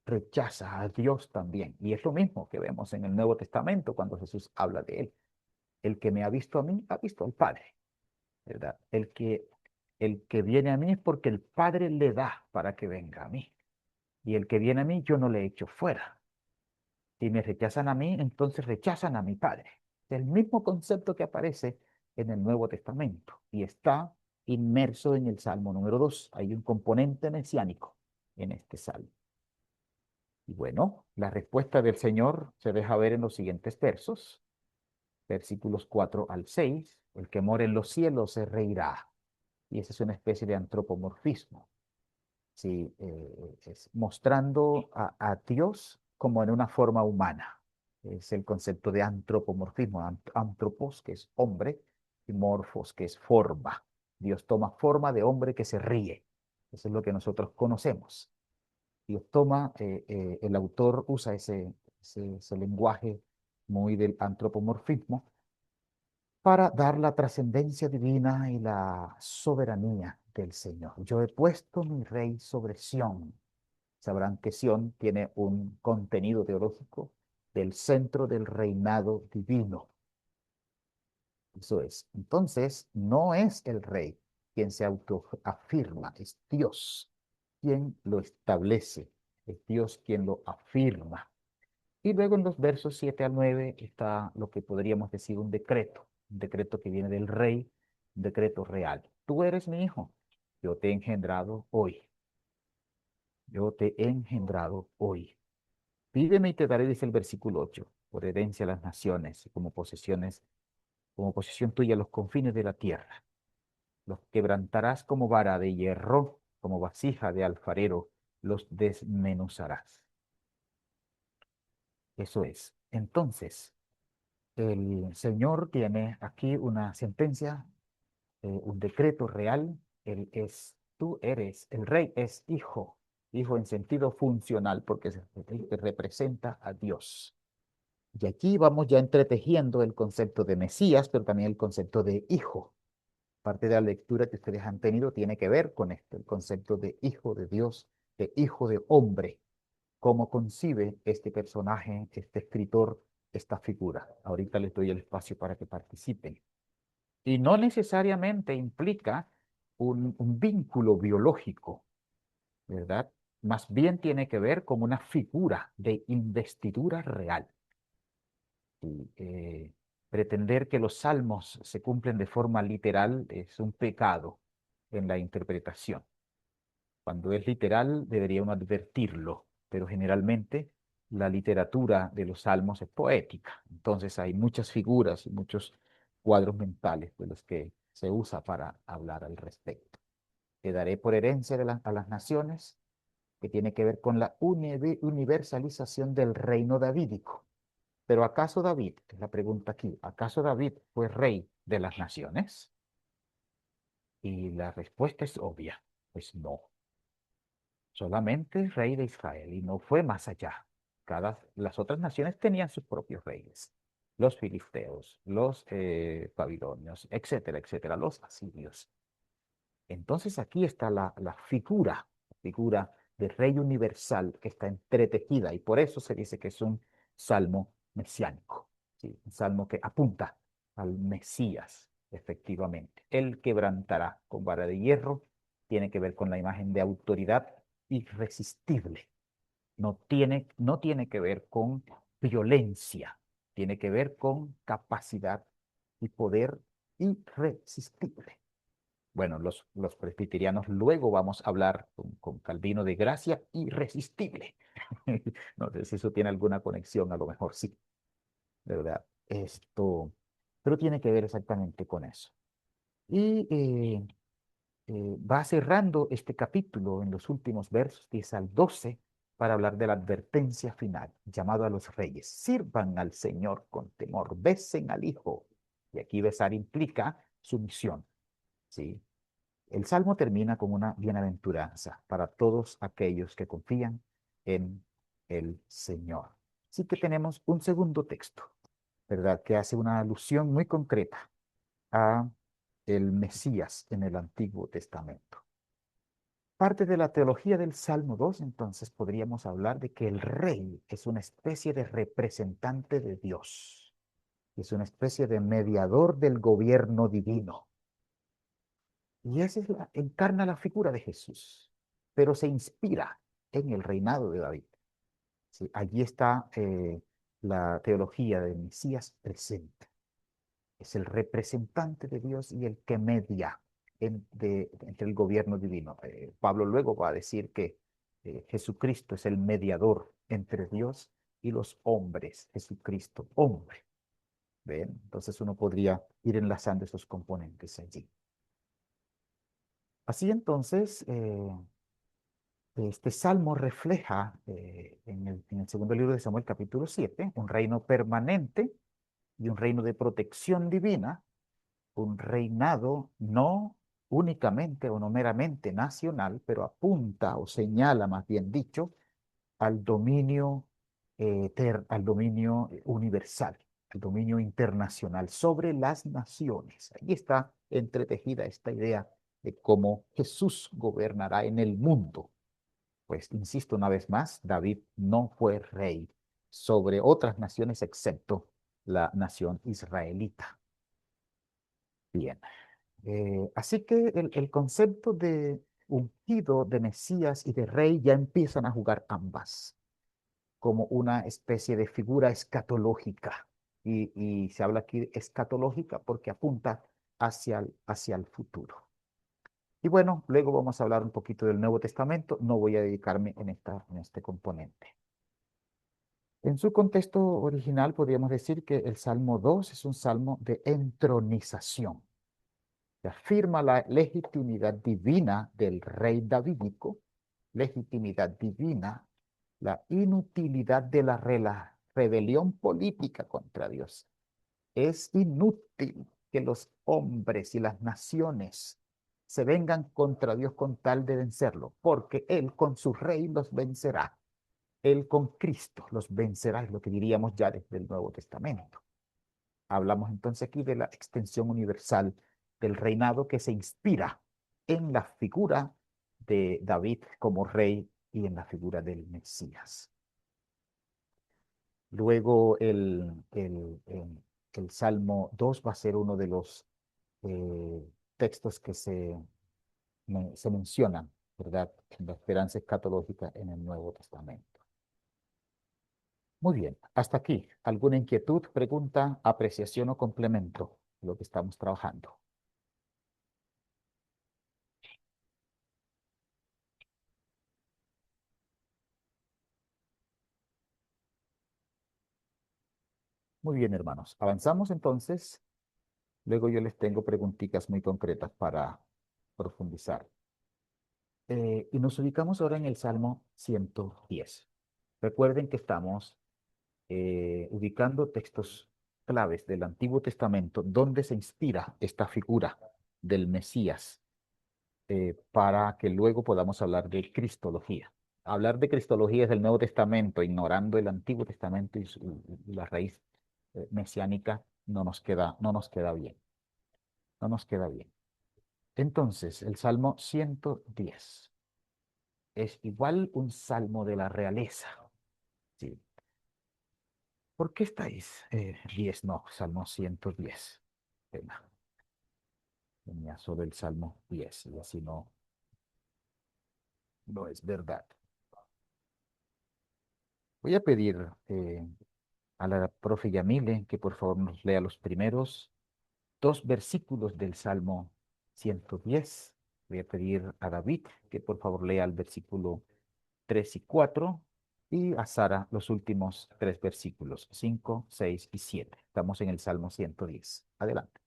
rechaza a Dios también. Y es lo mismo que vemos en el Nuevo Testamento cuando Jesús habla de él. El que me ha visto a mí, ha visto al Padre, ¿verdad? El que viene a mí es porque el Padre le da para que venga a mí. Y el que viene a mí, yo no le echo fuera. Si me rechazan a mí, entonces rechazan a mi Padre. Es el mismo concepto que aparece en el Nuevo Testamento y está inmerso en el Salmo número 2. Hay un componente mesiánico en este salmo. Y bueno, la respuesta del Señor se deja ver en los siguientes versos, versículos 4 al 6. El que mora en los cielos se reirá. Y esa es una especie de antropomorfismo. Sí, es mostrando a Dios como en una forma humana. Es el concepto de antropomorfismo. Antropos, que es hombre, y morfos, que es forma. Dios toma forma de hombre que se ríe. Eso es lo que nosotros conocemos. Dios toma, el autor usa ese lenguaje muy del antropomorfismo para dar la trascendencia divina y la soberanía del Señor. Yo he puesto mi rey sobre Sión. Sabrán que Sión tiene un contenido teológico del centro del reinado divino. Eso es. Entonces, no es el rey quien se autoafirma, es Dios quien lo establece, es Dios quien lo afirma. Y luego en los versos 7 al 9 está lo que podríamos decir un decreto que viene del rey, un decreto real. Tú eres mi hijo, yo te he engendrado hoy, yo te he engendrado hoy. Pídeme y te daré, dice el versículo 8, por herencia a las naciones y como posesiones, como posesión tuya los confines de la tierra. Los quebrantarás como vara de hierro, como vasija de alfarero, los desmenuzarás. Eso es. Entonces, el Señor tiene aquí una sentencia, un decreto real. Tú eres, el rey es hijo, hijo en sentido funcional, porque es el que representa a Dios. Y aquí vamos ya entretejiendo el concepto de Mesías, pero también el concepto de hijo. Parte de la lectura que ustedes han tenido tiene que ver con esto, el concepto de hijo de Dios, de hijo de hombre. Cómo concibe este personaje, este escritor, esta figura. Ahorita les doy el espacio para que participen. Y no necesariamente implica un vínculo biológico, ¿verdad? Más bien tiene que ver con una figura de investidura real. Y, pretender que los salmos se cumplen de forma literal es un pecado en la interpretación. Cuando es literal, debería uno advertirlo, pero generalmente la literatura de los salmos es poética. Entonces hay muchas figuras y muchos cuadros mentales de los que se usa para hablar al respecto. Te daré por herencia a las naciones, que tiene que ver con la universalización del reino davídico. Pero ¿acaso David, es la pregunta aquí, ¿acaso David fue rey de las naciones? Y la respuesta es obvia, pues no. Solamente rey de Israel y no fue más allá. Las otras naciones tenían sus propios reyes, los filisteos, los babilonios, etcétera, etcétera, los asirios. Entonces aquí está la figura de rey universal que está entretejida y por eso se dice que es un salmo mesiánico, ¿sí? Un salmo que apunta al Mesías, efectivamente. Él quebrantará con vara de hierro, tiene que ver con la imagen de autoridad irresistible. No tiene que ver con violencia, tiene que ver con capacidad y poder irresistible. Bueno, los presbiterianos luego vamos a hablar con Calvino de gracia irresistible. No sé si eso tiene alguna conexión, a lo mejor sí, ¿verdad? Pero tiene que ver exactamente con eso. Y va cerrando este capítulo en los últimos versos, 10 al 12, para hablar de la advertencia final, llamado a los reyes. Sirvan al Señor con temor, besen al Hijo. Y aquí besar implica sumisión, ¿sí? El salmo termina con una bienaventuranza para todos aquellos que confían en el Señor. Así que tenemos un segundo texto, ¿verdad? Que hace una alusión muy concreta a el Mesías en el Antiguo Testamento. Parte de la teología del Salmo 2, entonces, podríamos hablar de que el rey es una especie de representante de Dios, es una especie de mediador del gobierno divino. Y esa encarna la figura de Jesús, pero se inspira en el reinado de David. Sí, allí está la teología del Mesías presente. Es el representante de Dios y el que media entre el gobierno divino. Pablo luego va a decir que Jesucristo es el mediador entre Dios y los hombres. Jesucristo, hombre. ¿Ven? Entonces uno podría ir enlazando esos componentes allí. Así entonces, este salmo refleja en el segundo libro de Samuel, capítulo 7, un reino permanente y un reino de protección divina, un reinado no únicamente o no meramente nacional, pero apunta o señala, más bien dicho, al dominio, al dominio universal, al dominio internacional sobre las naciones. Ahí está entretejida esta idea de cómo Jesús gobernará en el mundo. Pues, insisto una vez más, David no fue rey sobre otras naciones excepto la nación israelita. Bien, así que el concepto de ungido, de Mesías y de rey ya empiezan a jugar ambas como una especie de figura escatológica. Y se habla aquí de escatológica porque apunta hacia el futuro. Y bueno, luego vamos a hablar un poquito del Nuevo Testamento. No voy a dedicarme en este componente. En su contexto original, podríamos decir que el Salmo 2 es un salmo de entronización. Se afirma la legitimidad divina del rey davídico, legitimidad divina, la inutilidad de la rebelión política contra Dios. Es inútil que los hombres y las naciones se vengan contra Dios con tal de vencerlo, porque Él con su rey los vencerá. Él con Cristo los vencerá, es lo que diríamos ya desde el Nuevo Testamento. Hablamos entonces aquí de la extensión universal del reinado que se inspira en la figura de David como rey y en la figura del Mesías. Luego el Salmo 2 va a ser uno de los textos que se mencionan, ¿verdad?, en la esperanza escatológica en el Nuevo Testamento. Muy bien, hasta aquí. ¿Alguna inquietud, pregunta, apreciación o complemento de lo que estamos trabajando? Muy bien, hermanos. Avanzamos entonces. Luego yo les tengo preguntitas muy concretas para profundizar. Y nos ubicamos ahora en el Salmo 110. Recuerden que estamos ubicando textos claves del Antiguo Testamento donde se inspira esta figura del Mesías para que luego podamos hablar de cristología. Hablar de cristología desde el Nuevo Testamento, ignorando el Antiguo Testamento y la raíz mesiánica, no nos queda bien. No nos queda bien. Entonces, el Salmo 110 es igual un salmo de la realeza. ¿Sí? ¿Por qué estáis? 10, no, Salmo 110. Pena. Tenía solo el Salmo 10 y así no es verdad. Voy a pedir a la profe Yamile que por favor nos lea los primeros 2 versículos del Salmo 110. Voy a pedir a David que por favor lea el versículo 3 y 4 y a Sara los últimos 3 versículos, 5, 6 y 7. Estamos en el Salmo 110. Adelante.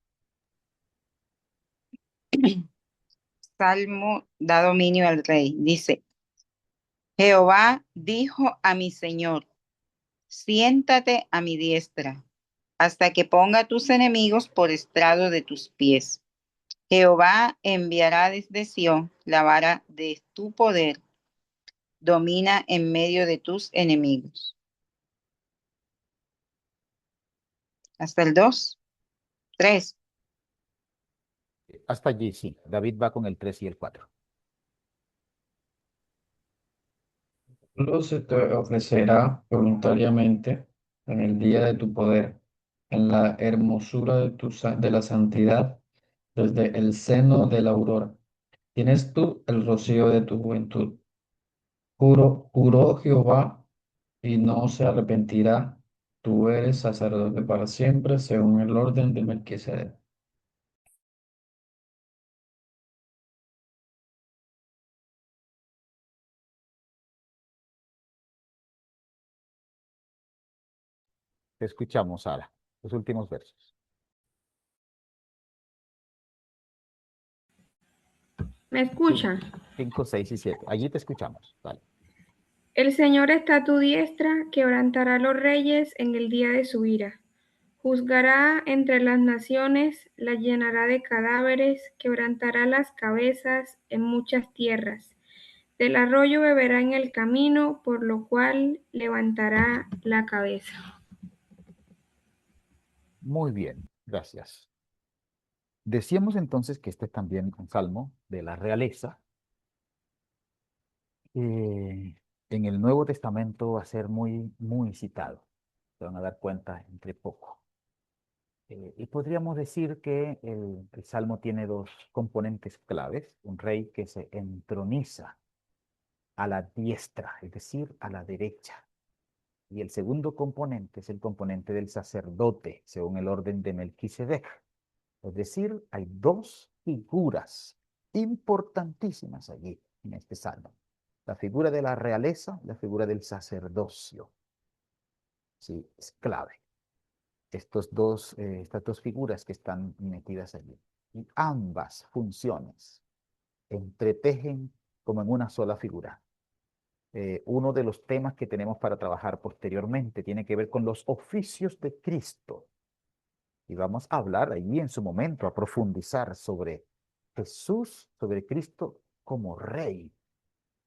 Salmo da dominio al rey. Dice, Jehová dijo a mi Señor, siéntate a mi diestra, hasta que ponga tus enemigos por estrado de tus pies. Jehová enviará desde Sión la vara de tu poder, domina en medio de tus enemigos. Hasta el 2, 3.
hasta allí sí. David va con el 3 y el 4.
Solo se te ofrecerá voluntariamente en el día de tu poder, en la hermosura de de la santidad, desde el seno de la aurora. Tienes tú el rocío de tu juventud. Juró Jehová y no se arrepentirá. Tú eres sacerdote para siempre, según el orden de Melquisedec.
Te escuchamos, Sara. Los últimos versos.
¿Me escuchan?
5, 6 y 7. Allí te escuchamos. Dale.
El Señor está a tu diestra, quebrantará a los reyes en el día de su ira. Juzgará entre las naciones, las llenará de cadáveres, quebrantará las cabezas en muchas tierras. Del arroyo beberá en el camino, por lo cual levantará la cabeza.
Muy bien, gracias. Decíamos entonces que este es también un salmo de la realeza. En el Nuevo Testamento va a ser muy, muy citado. Se van a dar cuenta entre poco. Y podríamos decir que el salmo tiene dos componentes claves. Un rey que se entroniza a la diestra, es decir, a la derecha. Y el segundo componente es el componente del sacerdote, según el orden de Melquisedec. Es decir, hay dos figuras importantísimas allí en este salmo. La figura de la realeza, la figura del sacerdocio. Sí, es clave. Estas dos figuras que están metidas allí. Y ambas funciones entretejen como en una sola figura. Uno de los temas que tenemos para trabajar posteriormente tiene que ver con los oficios de Cristo. Y vamos a hablar allí en su momento, a profundizar sobre Jesús, sobre Cristo como rey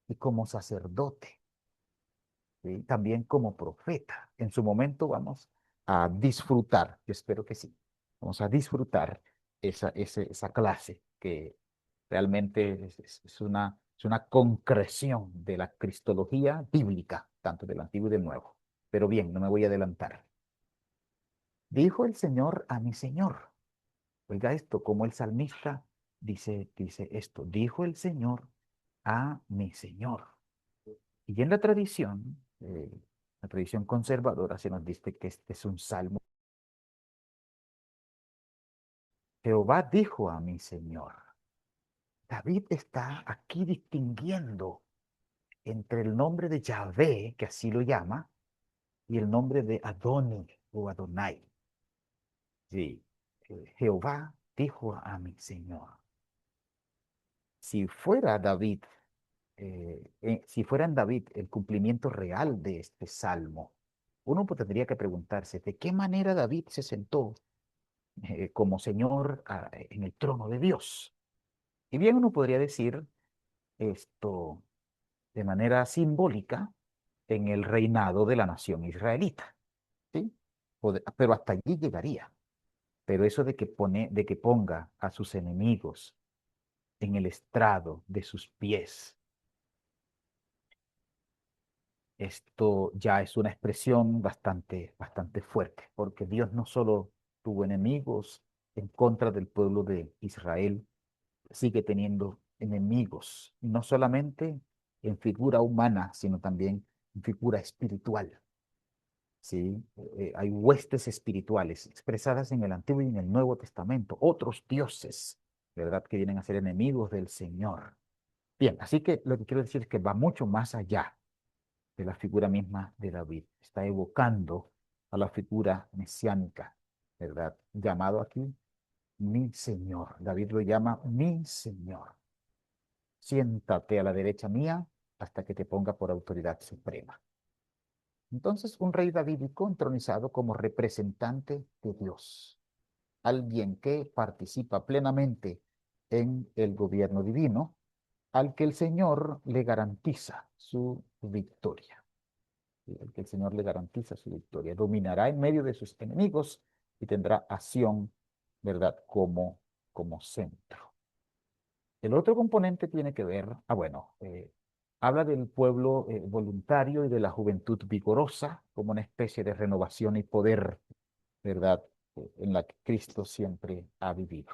y como sacerdote, ¿sí? También como profeta. En su momento vamos a disfrutar, yo espero que sí, vamos a disfrutar esa clase que realmente es una concreción de la cristología bíblica, tanto del Antiguo y del Nuevo. Pero bien, no me voy a adelantar. Dijo el Señor a mi Señor. Oiga esto, como el salmista dice esto, dijo el Señor a mi Señor. Y en la tradición conservadora se nos dice que este es un salmo. Jehová dijo a mi Señor. David está aquí distinguiendo entre el nombre de Yahvé, que así lo llama, y el nombre de Adoni o Adonai. Sí, Jehová dijo a mi Señor. Si fuera David, si fuera en David el cumplimiento real de este salmo, uno tendría que preguntarse de qué manera David se sentó como Señor en el trono de Dios. Y bien uno podría decir esto de manera simbólica en el reinado de la nación israelita, ¿sí? Pero hasta allí llegaría. Pero eso de que ponga a sus enemigos en el estrado de sus pies, esto ya es una expresión bastante fuerte, porque Dios no solo tuvo enemigos en contra del pueblo de Israel, sigue teniendo enemigos, no solamente en figura humana, sino también en figura espiritual. ¿Sí? Hay huestes espirituales expresadas en el Antiguo y en el Nuevo Testamento, otros dioses, ¿verdad?, que vienen a ser enemigos del Señor. Bien, así que lo que quiero decir es que va mucho más allá de la figura misma de David. Está evocando a la figura mesiánica, ¿verdad? Llamado aquí mi Señor. David lo llama mi Señor. Siéntate a la derecha mía hasta que te ponga por autoridad suprema. Entonces, un rey davídico entronizado como representante de Dios. Alguien que participa plenamente en el gobierno divino, al que el Señor le garantiza su victoria. El que el Señor le garantiza su victoria. Dominará en medio de sus enemigos y tendrá a Sión, ¿verdad?, como centro. El otro componente tiene que ver, habla del pueblo voluntario y de la juventud vigorosa como una especie de renovación y poder, ¿verdad? En la que Cristo siempre ha vivido.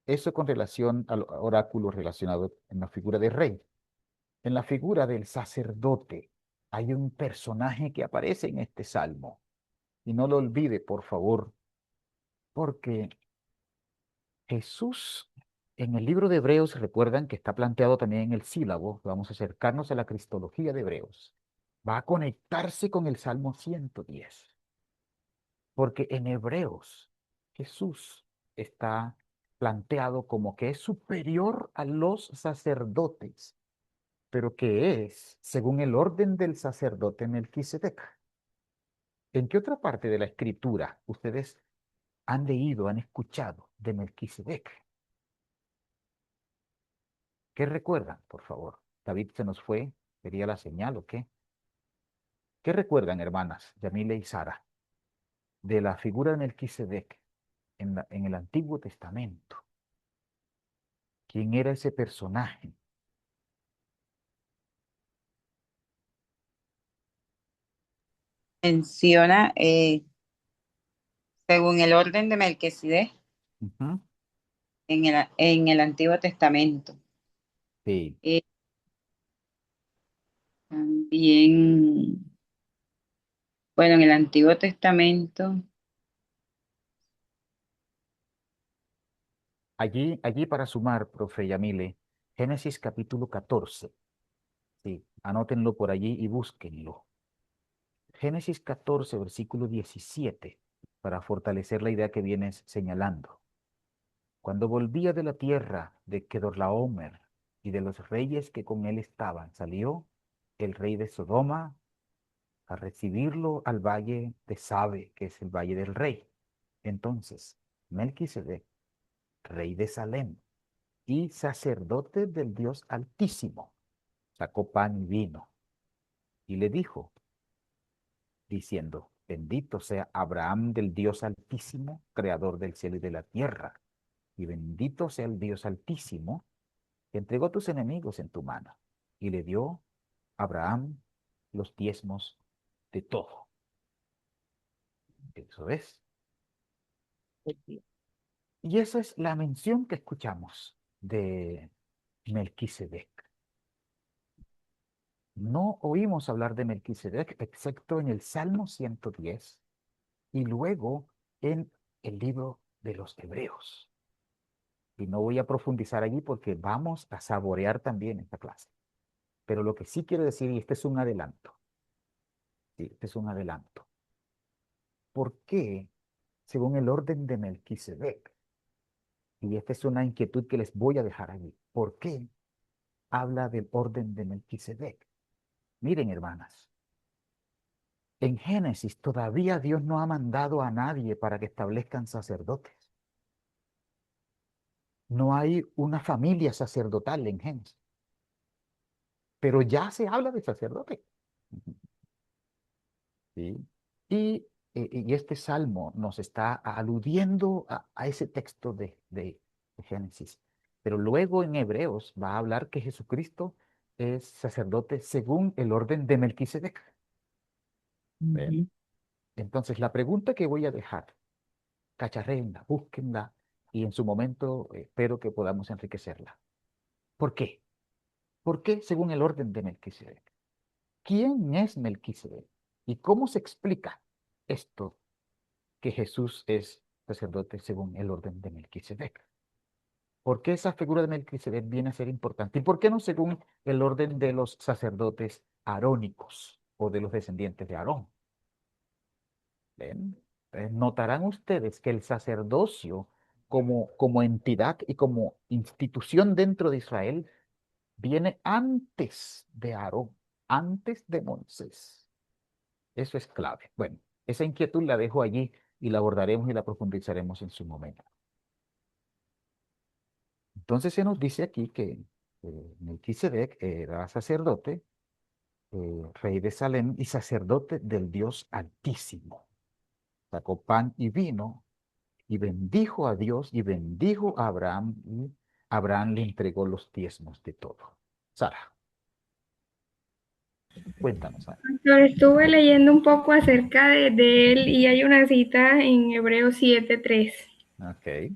Eso con relación al oráculo relacionado en la figura de rey. En la figura del sacerdote hay un personaje que aparece en este salmo. Y no lo olvide, por favor, porque Jesús, en el libro de Hebreos, recuerdan que está planteado también en el sílabo, vamos a acercarnos a la cristología de Hebreos, va a conectarse con el Salmo 110, porque en Hebreos Jesús está planteado como que es superior a los sacerdotes, pero que es según el orden del sacerdote Melquisedec. ¿En qué otra parte de la escritura ustedes han leído, han escuchado de Melquisedec? ¿Qué recuerdan, por favor? David se nos fue, ¿sería la señal o qué? ¿Qué recuerdan, hermanas, Yamile y Sara, de la figura de Melquisedec en el Antiguo Testamento? ¿Quién era ese personaje?
Menciona, según el orden de Melquisedec,
Ujú.
en el Antiguo Testamento.
Sí,
Eh, También, bueno, en el Antiguo Testamento,
allí para sumar, profe Yamile, Génesis capítulo 14. Sí, anótenlo por allí y búsquenlo. Génesis 14, versículo 17, para fortalecer la idea que vienes señalando. Cuando volvía de la tierra de Kedorlaomer y de los reyes que con él estaban, salió el rey de Sodoma a recibirlo al valle de Sabe, que es el valle del rey. Entonces, Melquisedec, rey de Salem y sacerdote del Dios Altísimo, sacó pan y vino y le dijo, diciendo, bendito sea Abraham del Dios Altísimo, creador del cielo y de la tierra, y bendito sea el Dios Altísimo, que entregó tus enemigos en tu mano, y le dio a Abraham los diezmos de todo. Eso es. Y esa es la mención que escuchamos de Melquisedec. No oímos hablar de Melquisedec excepto en el Salmo 110 y luego en el libro de los Hebreos. Y no voy a profundizar allí porque vamos a saborear también esta clase. Pero lo que sí quiero decir, y este es un adelanto, sí, este es un adelanto. ¿Por qué, según el orden de Melquisedec, y esta es una inquietud que les voy a dejar allí, ¿por qué habla del orden de Melquisedec? Miren, hermanas, en Génesis todavía Dios no ha mandado a nadie para que establezcan sacerdotes. No hay una familia sacerdotal en Génesis, pero ya se habla de sacerdote. ¿Sí? Y este salmo nos está aludiendo a ese texto de Génesis. Pero luego en Hebreos va a hablar que Jesucristo es sacerdote según el orden de Melquisedec. ¿Ven?
ujú,
Entonces, la pregunta que voy a dejar, cacharréenla, búsquenla y en su momento espero que podamos enriquecerla. ¿Por qué? ¿Por qué según el orden de Melquisedec? ¿Quién es Melquisedec? ¿Y cómo se explica esto que Jesús es sacerdote según el orden de Melquisedec? ¿Por qué esa figura de Melquisedec viene a ser importante? ¿Y por qué no según el orden de los sacerdotes arónicos o de los descendientes de Aarón? ¿Ven? Notarán ustedes que el sacerdocio como entidad y como institución dentro de Israel viene antes de Aarón, antes de Moisés. Eso es clave. Bueno, esa inquietud la dejo allí y la abordaremos y la profundizaremos en su momento. Entonces se nos dice aquí que Melquisedec era sacerdote, rey de Salem y sacerdote del Dios Altísimo. Sacó pan y vino y bendijo a Dios y bendijo a Abraham y Abraham le entregó los diezmos de todo. Sara, cuéntanos, Sara.
Yo estuve leyendo un poco acerca de él y hay una cita en Hebreos 7:3,
Ok.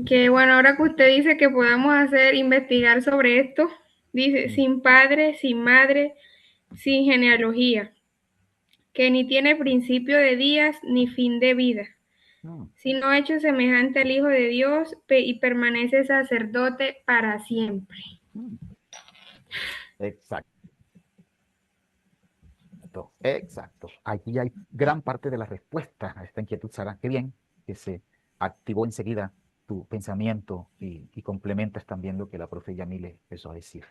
que bueno, ahora que usted dice que podamos investigar sobre esto, dice, sin padre, sin madre, sin genealogía, que ni tiene principio de días ni fin de vida,
Mm,
sino hecho semejante al Hijo de Dios y permanece sacerdote para siempre.
mm. Exacto, exacto. Aquí hay gran parte de la respuesta a esta inquietud, Sara. Qué bien que se activó enseguida tu pensamiento y complementas también lo que la profe Yamile empezó a decir.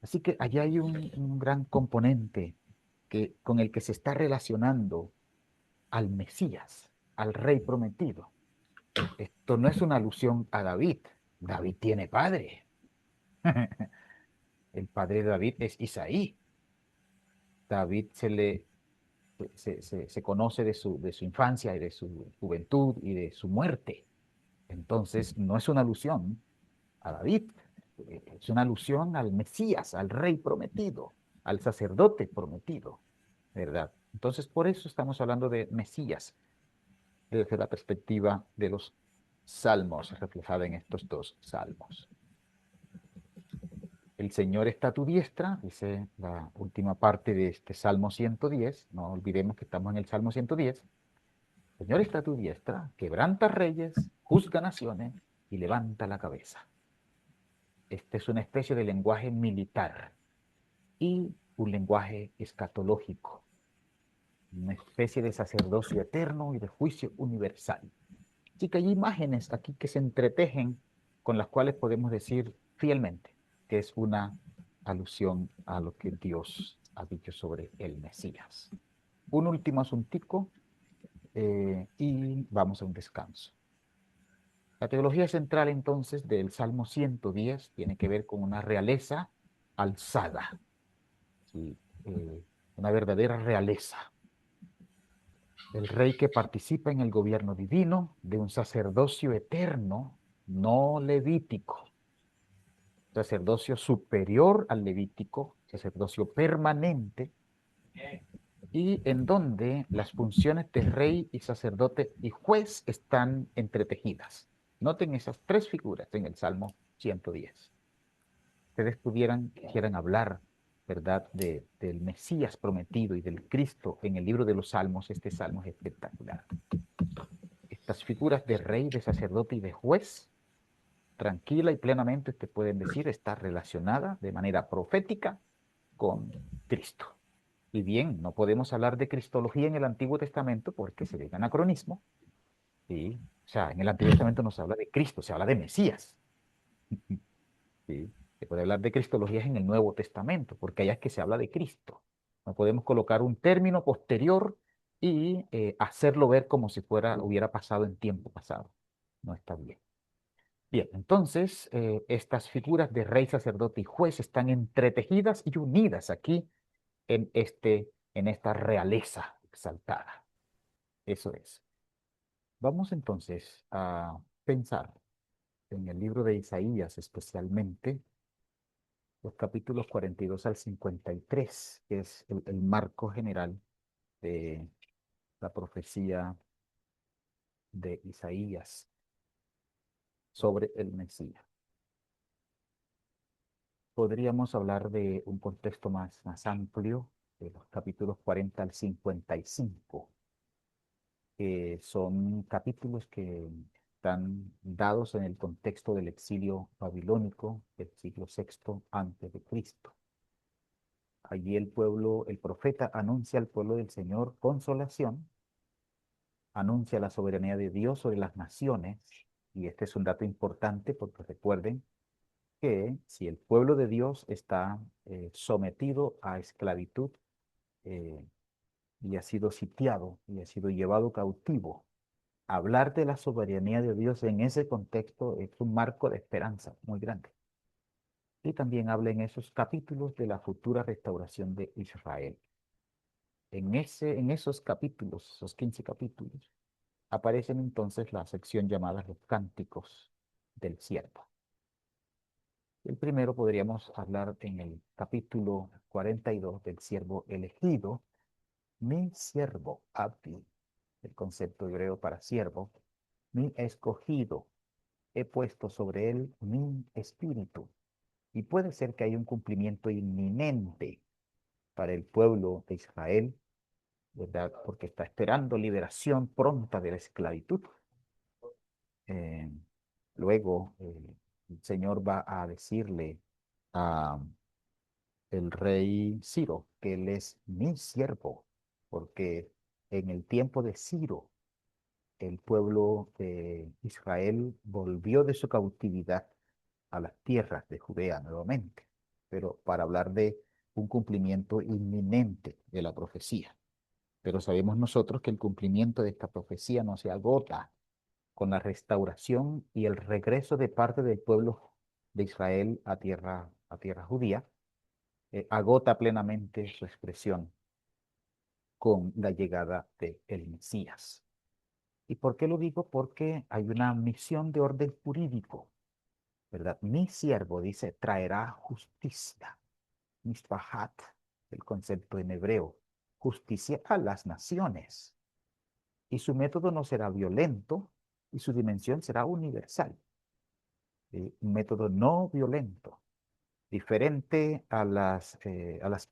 Así que allá hay un gran componente con el que se está relacionando al Mesías, al rey prometido. Esto no es una alusión a David. David tiene padre. El padre de David es Isaí. David se conoce de su infancia y de su juventud y de su muerte. Entonces, no es una alusión a David, es una alusión al Mesías, al rey prometido, al sacerdote prometido, ¿verdad? Entonces, por eso estamos hablando de Mesías, desde la perspectiva de los salmos, reflejada en estos dos salmos. El Señor está a tu diestra, dice la última parte de este Salmo 110. No olvidemos que estamos en el Salmo 110. El Señor está a tu diestra, quebranta reyes, juzga naciones y levanta la cabeza. Este es una especie de lenguaje militar y un lenguaje escatológico, una especie de sacerdocio eterno y de juicio universal. Así que hay imágenes aquí que se entretejen con las cuales podemos decir fielmente que es una alusión a lo que Dios ha dicho sobre el Mesías. Un último asuntico y vamos a un descanso. La teología central entonces del Salmo 110 tiene que ver con una realeza alzada, ¿sí? Una verdadera realeza. El rey que participa en el gobierno divino de un sacerdocio eterno, no levítico, sacerdocio superior al levítico, sacerdocio permanente, y en donde las funciones de rey y sacerdote y juez están entretejidas. Noten esas tres figuras en el Salmo 110. Ustedes quisieran hablar, ¿verdad?, del Mesías prometido y del Cristo en el libro de los Salmos. Este Salmo es espectacular. Estas figuras de rey, de sacerdote y de juez, tranquila y plenamente, te pueden decir, está relacionada de manera profética con Cristo. Y bien, no podemos hablar de cristología en el Antiguo Testamento porque sería un anacronismo. ¿Sí? O sea, en el Antiguo Testamento no se habla de Cristo, se habla de Mesías. ¿Sí? Se puede hablar de cristologías en el Nuevo Testamento, porque allá es que se habla de Cristo. No podemos colocar un término posterior y hacerlo ver como si hubiera pasado en tiempo pasado. No está bien. Bien, entonces estas figuras de rey, sacerdote y juez están entretejidas y unidas aquí en esta realeza exaltada. Eso es. Vamos entonces a pensar en el libro de Isaías, especialmente los capítulos 42 al 53, que es el marco general de la profecía de Isaías sobre el Mesías. Podríamos hablar de un contexto más amplio, de los capítulos 40 al 55, que son capítulos que están dados en el contexto del exilio babilónico del siglo VI antes de Cristo. Allí el profeta anuncia al pueblo del Señor consolación, anuncia la soberanía de Dios sobre las naciones, y este es un dato importante porque recuerden que si el pueblo de Dios está sometido a esclavitud eh, y ha sido sitiado y ha sido llevado cautivo, hablar de la soberanía de Dios en ese contexto es un marco de esperanza muy grande. Y también habla en esos capítulos de la futura restauración de Israel. En esos capítulos, esos 15 capítulos, aparecen entonces la sección llamada los cánticos del siervo. El primero podríamos hablar en el capítulo 42 del siervo elegido, mi siervo, Abdi, el concepto hebreo para siervo, mi escogido, he puesto sobre él mi espíritu. Y puede ser que haya un cumplimiento inminente para el pueblo de Israel, ¿verdad? Porque está esperando liberación pronta de la esclavitud. Eh, Luego, el Señor va a decirle a el rey Ciro que él es mi siervo, porque en el tiempo de Ciro, el pueblo de Israel volvió de su cautividad a las tierras de Judea nuevamente, pero para hablar de un cumplimiento inminente de la profecía. Pero sabemos nosotros que el cumplimiento de esta profecía no se agota con la restauración y el regreso de parte del pueblo de Israel a tierra judía, agota plenamente su expresión con la llegada del Mesías. ¿Y por qué lo digo? Porque hay una misión de orden jurídico, ¿verdad? Mi siervo, dice, traerá justicia. Mishpahat, el concepto en hebreo, justicia a las naciones. Y su método no será violento y su dimensión será universal. Un método no violento, diferente a las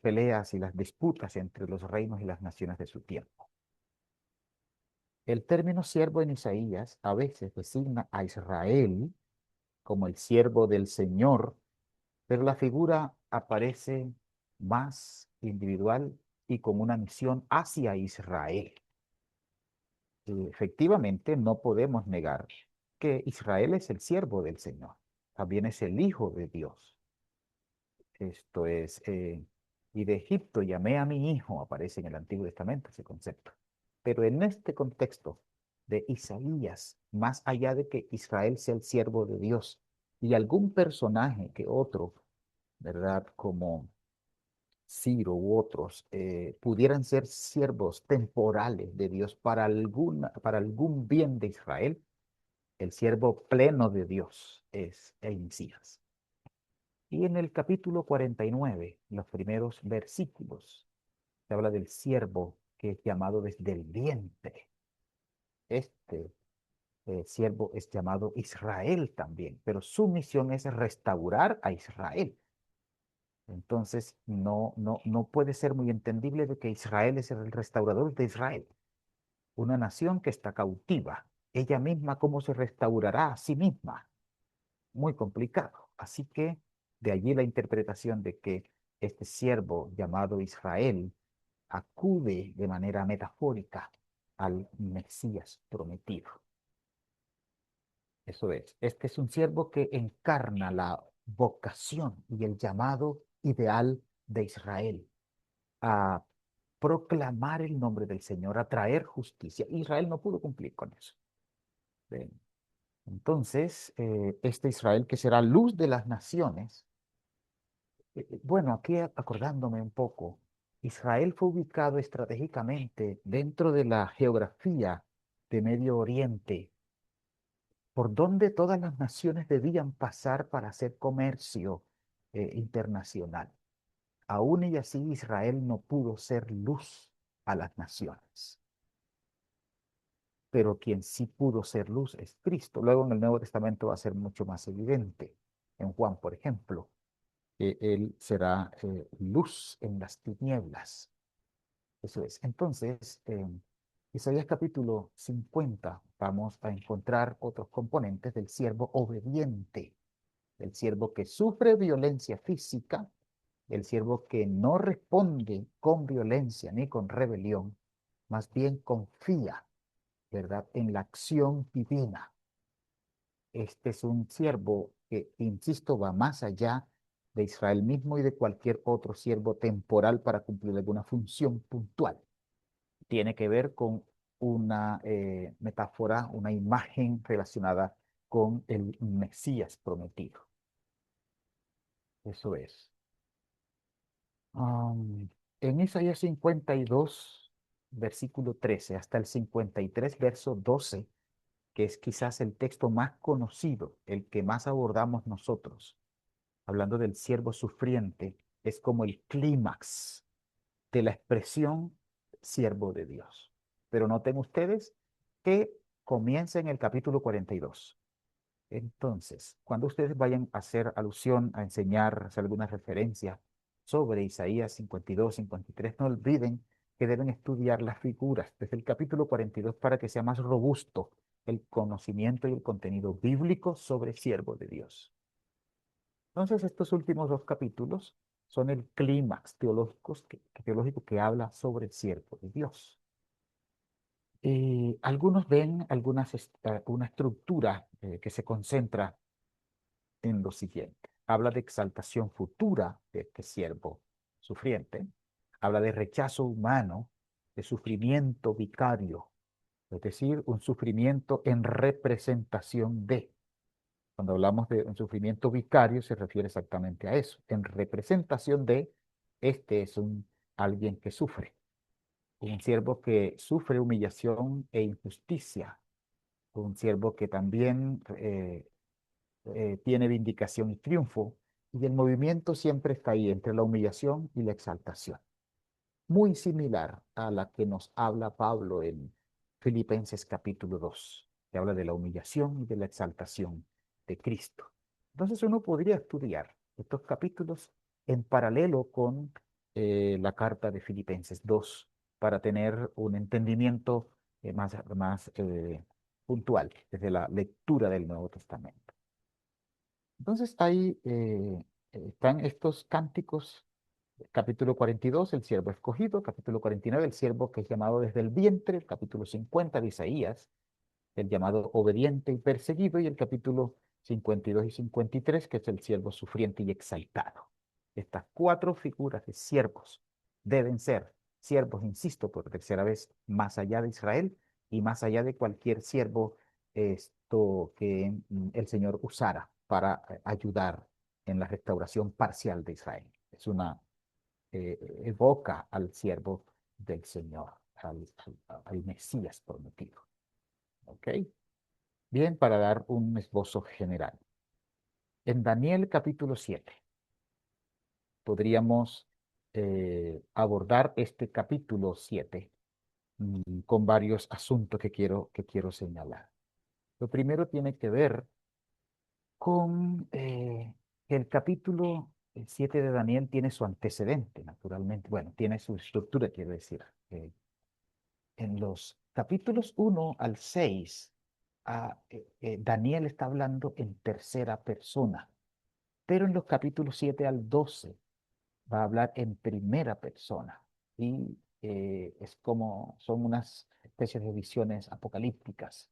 peleas y las disputas entre los reinos y las naciones de su tiempo. El término siervo en Isaías a veces designa a Israel como el siervo del Señor, pero la figura aparece más individual y con una misión hacia Israel. Efectivamente, no podemos negar que Israel es el siervo del Señor, también es el Hijo de Dios. Esto es, y de Egipto llamé a mi hijo, aparece en el Antiguo Testamento ese concepto. Pero en este contexto de Isaías, más allá de que Israel sea el siervo de Dios y algún personaje que otro, ¿verdad? Como Ciro u otros, pudieran ser siervos temporales de Dios para algún bien de Israel, el siervo pleno de Dios es el Mesías. Y en el capítulo 49, los primeros versículos, se habla del siervo que es llamado desde el vientre. Este siervo es llamado Israel también, pero su misión es restaurar a Israel. Entonces, no puede ser muy entendible de que Israel es el restaurador de Israel, una nación que está cautiva. Ella misma, ¿cómo se restaurará a sí misma? Muy complicado. Así que de allí la interpretación de que este siervo llamado Israel acude de manera metafórica al Mesías prometido. Eso es, este es un siervo que encarna la vocación y el llamado ideal de Israel a proclamar el nombre del Señor, a traer justicia. Israel no pudo cumplir con eso. Bien. Entonces, este Israel que será luz de las naciones, bueno, aquí acordándome un poco, Israel fue ubicado estratégicamente dentro de la geografía de Medio Oriente, por donde todas las naciones debían pasar para hacer comercio internacional. Aún y así Israel no pudo ser luz a las naciones. Pero quien sí pudo ser luz es Cristo. Luego en el Nuevo Testamento va a ser mucho más evidente. En Juan, por ejemplo, él será luz en las tinieblas. Eso es. Entonces, en Isaías capítulo 50 vamos a encontrar otros componentes del siervo obediente, del siervo que sufre violencia física, el siervo que no responde con violencia ni con rebelión, más bien confía, ¿verdad?, en la acción divina. Este es un siervo que, insisto, va más allá de Israel mismo y de cualquier otro siervo temporal para cumplir alguna función puntual. Tiene que ver con una metáfora, una imagen relacionada con el Mesías prometido. Eso es. En Isaías 52, versículo 13, hasta el 53, verso 12, que es quizás el texto más conocido, el que más abordamos nosotros, hablando del siervo sufriente, es como el clímax de la expresión siervo de Dios. Pero noten ustedes que comienza en el capítulo 42. Entonces, cuando ustedes vayan a hacer alusión, a enseñar, a hacer alguna referencia sobre Isaías 52, 53, no olviden que deben estudiar las figuras desde el capítulo 42 para que sea más robusto el conocimiento y el contenido bíblico sobre siervo de Dios. Entonces, estos últimos dos capítulos son el clímax teológico que habla sobre el siervo de Dios. Algunos ven una estructura que se concentra en lo siguiente. Habla de exaltación futura de este siervo sufriente. Habla de rechazo humano, de sufrimiento vicario, es decir, un sufrimiento en representación de. Cuando hablamos de un sufrimiento vicario se refiere exactamente a eso, en representación de, este es alguien que sufre, un siervo que sufre humillación e injusticia, un siervo que también tiene vindicación y triunfo, y el movimiento siempre está ahí entre la humillación y la exaltación. Muy similar a la que nos habla Pablo en Filipenses capítulo 2, que habla de la humillación y de la exaltación de Cristo. Entonces uno podría estudiar estos capítulos en paralelo con la carta de Filipenses 2 para tener un entendimiento más puntual desde la lectura del Nuevo Testamento. Entonces ahí están estos cánticos, capítulo 42, el siervo escogido, capítulo 49, el siervo que es llamado desde el vientre, el capítulo 50 de Isaías, el llamado obediente y perseguido, y el capítulo 52 y 53, que es el siervo sufriente y exaltado. Estas cuatro figuras de siervos deben ser siervos, insisto, por tercera vez, más allá de Israel y más allá de cualquier siervo que el Señor usara para ayudar en la restauración parcial de Israel. Es una evoca al siervo del Señor, al Mesías prometido. ¿Ok? Bien, para dar un esbozo general. En Daniel capítulo 7 podríamos abordar este capítulo 7 con varios asuntos que quiero señalar. Lo primero tiene que ver con que el capítulo 7 de Daniel tiene su antecedente, naturalmente. Bueno, tiene su estructura, quiero decir. En los capítulos 1 al 6, Daniel está hablando en tercera persona, pero en los capítulos 7 al 12 va a hablar en primera persona. Y son unas especies de visiones apocalípticas.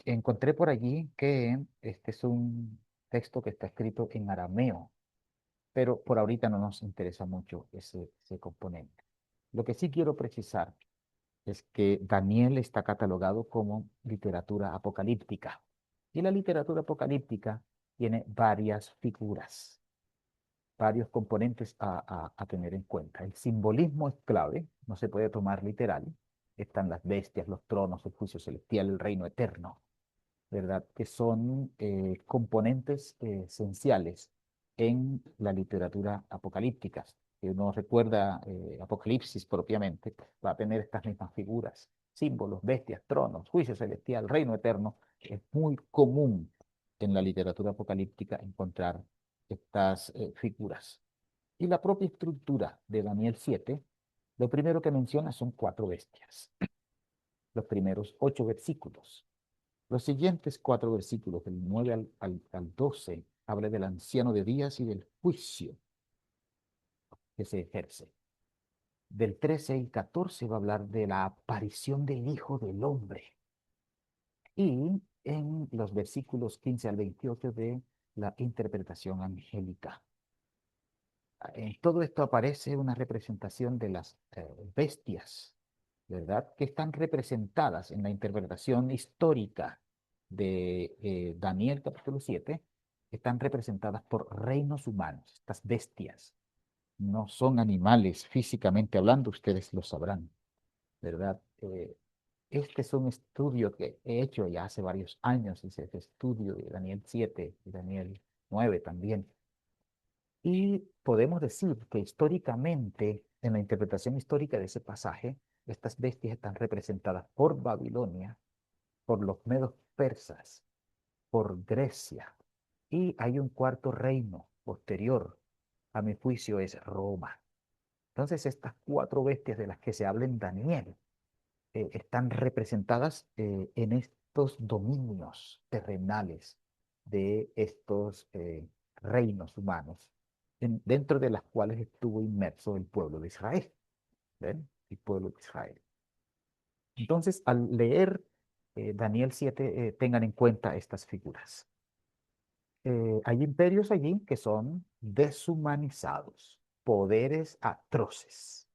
Encontré por allí que este es un texto que está escrito en arameo, pero por ahorita no nos interesa mucho ese componente. Lo que sí quiero precisar es que Daniel está catalogado como literatura apocalíptica. Y la literatura apocalíptica tiene varias figuras, varios componentes a tener en cuenta. El simbolismo es clave, no se puede tomar literal. Están las bestias, los tronos, el juicio celestial, el reino eterno, ¿verdad? Que son componentes esenciales en la literatura apocalíptica. Si uno recuerda Apocalipsis propiamente, va a tener estas mismas figuras, símbolos, bestias, tronos, juicio celestial, reino eterno. Es muy común en la literatura apocalíptica encontrar estas figuras. Y la propia estructura de Daniel 7, lo primero que menciona son 4 bestias, los primeros 8 versículos. Los siguientes 4 versículos, del 9 al 12, habla del anciano de días y del juicio que se ejerce. Del 13 y 14 va a hablar de la aparición del Hijo del Hombre. Y en los versículos 15 al 28 de la interpretación angélica. En todo esto aparece una representación de las bestias, ¿verdad? Que están representadas en la interpretación histórica de Daniel capítulo 7, están representadas por reinos humanos. Estas bestias no son animales físicamente hablando, ustedes lo sabrán, ¿verdad? Este es un estudio que he hecho ya hace varios años, hice este estudio de Daniel 7 y Daniel 9 también. Y podemos decir que históricamente, en la interpretación histórica de ese pasaje, estas bestias están representadas por Babilonia, por los medos persas, por Grecia, y hay un cuarto reino posterior, a mi juicio es Roma. Entonces, estas cuatro bestias de las que se habla en Daniel están representadas en estos dominios terrenales de estos reinos humanos, dentro de las cuales estuvo inmerso el pueblo de Israel. ¿Ven? El pueblo de Israel. Entonces, al leer Daniel 7, tengan en cuenta estas figuras. Hay imperios allí que son deshumanizados, poderes atroces.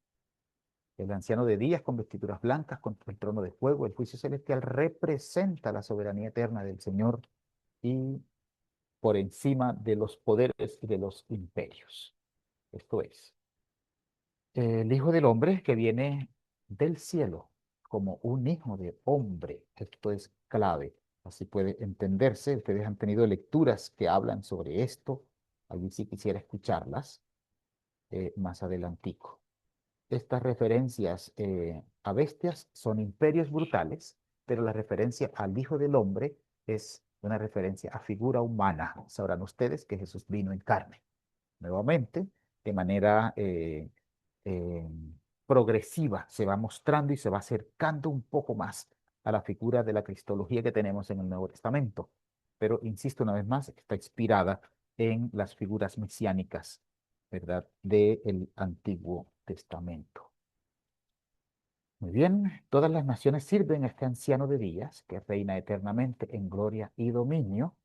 El anciano de días con vestiduras blancas contra el trono de fuego, el juicio celestial, representa la soberanía eterna del Señor y por encima de los poderes y de los imperios. Esto es, el Hijo del Hombre que viene del cielo como un hijo de hombre. Esto es clave. Así puede entenderse. Ustedes han tenido lecturas que hablan sobre esto. Allí sí quisiera escucharlas más adelantico. Estas referencias a bestias son imperios brutales, pero la referencia al Hijo del Hombre es una referencia a figura humana. Sabrán ustedes que Jesús vino en carne. Nuevamente, de manera eh, progresiva, se va mostrando y se va acercando un poco más a la figura de la cristología que tenemos en el Nuevo Testamento. Pero, insisto una vez más, está inspirada en las figuras mesiánicas, ¿verdad?, del Antiguo Testamento. Muy bien, todas las naciones sirven a este anciano de días que reina eternamente en gloria y dominio.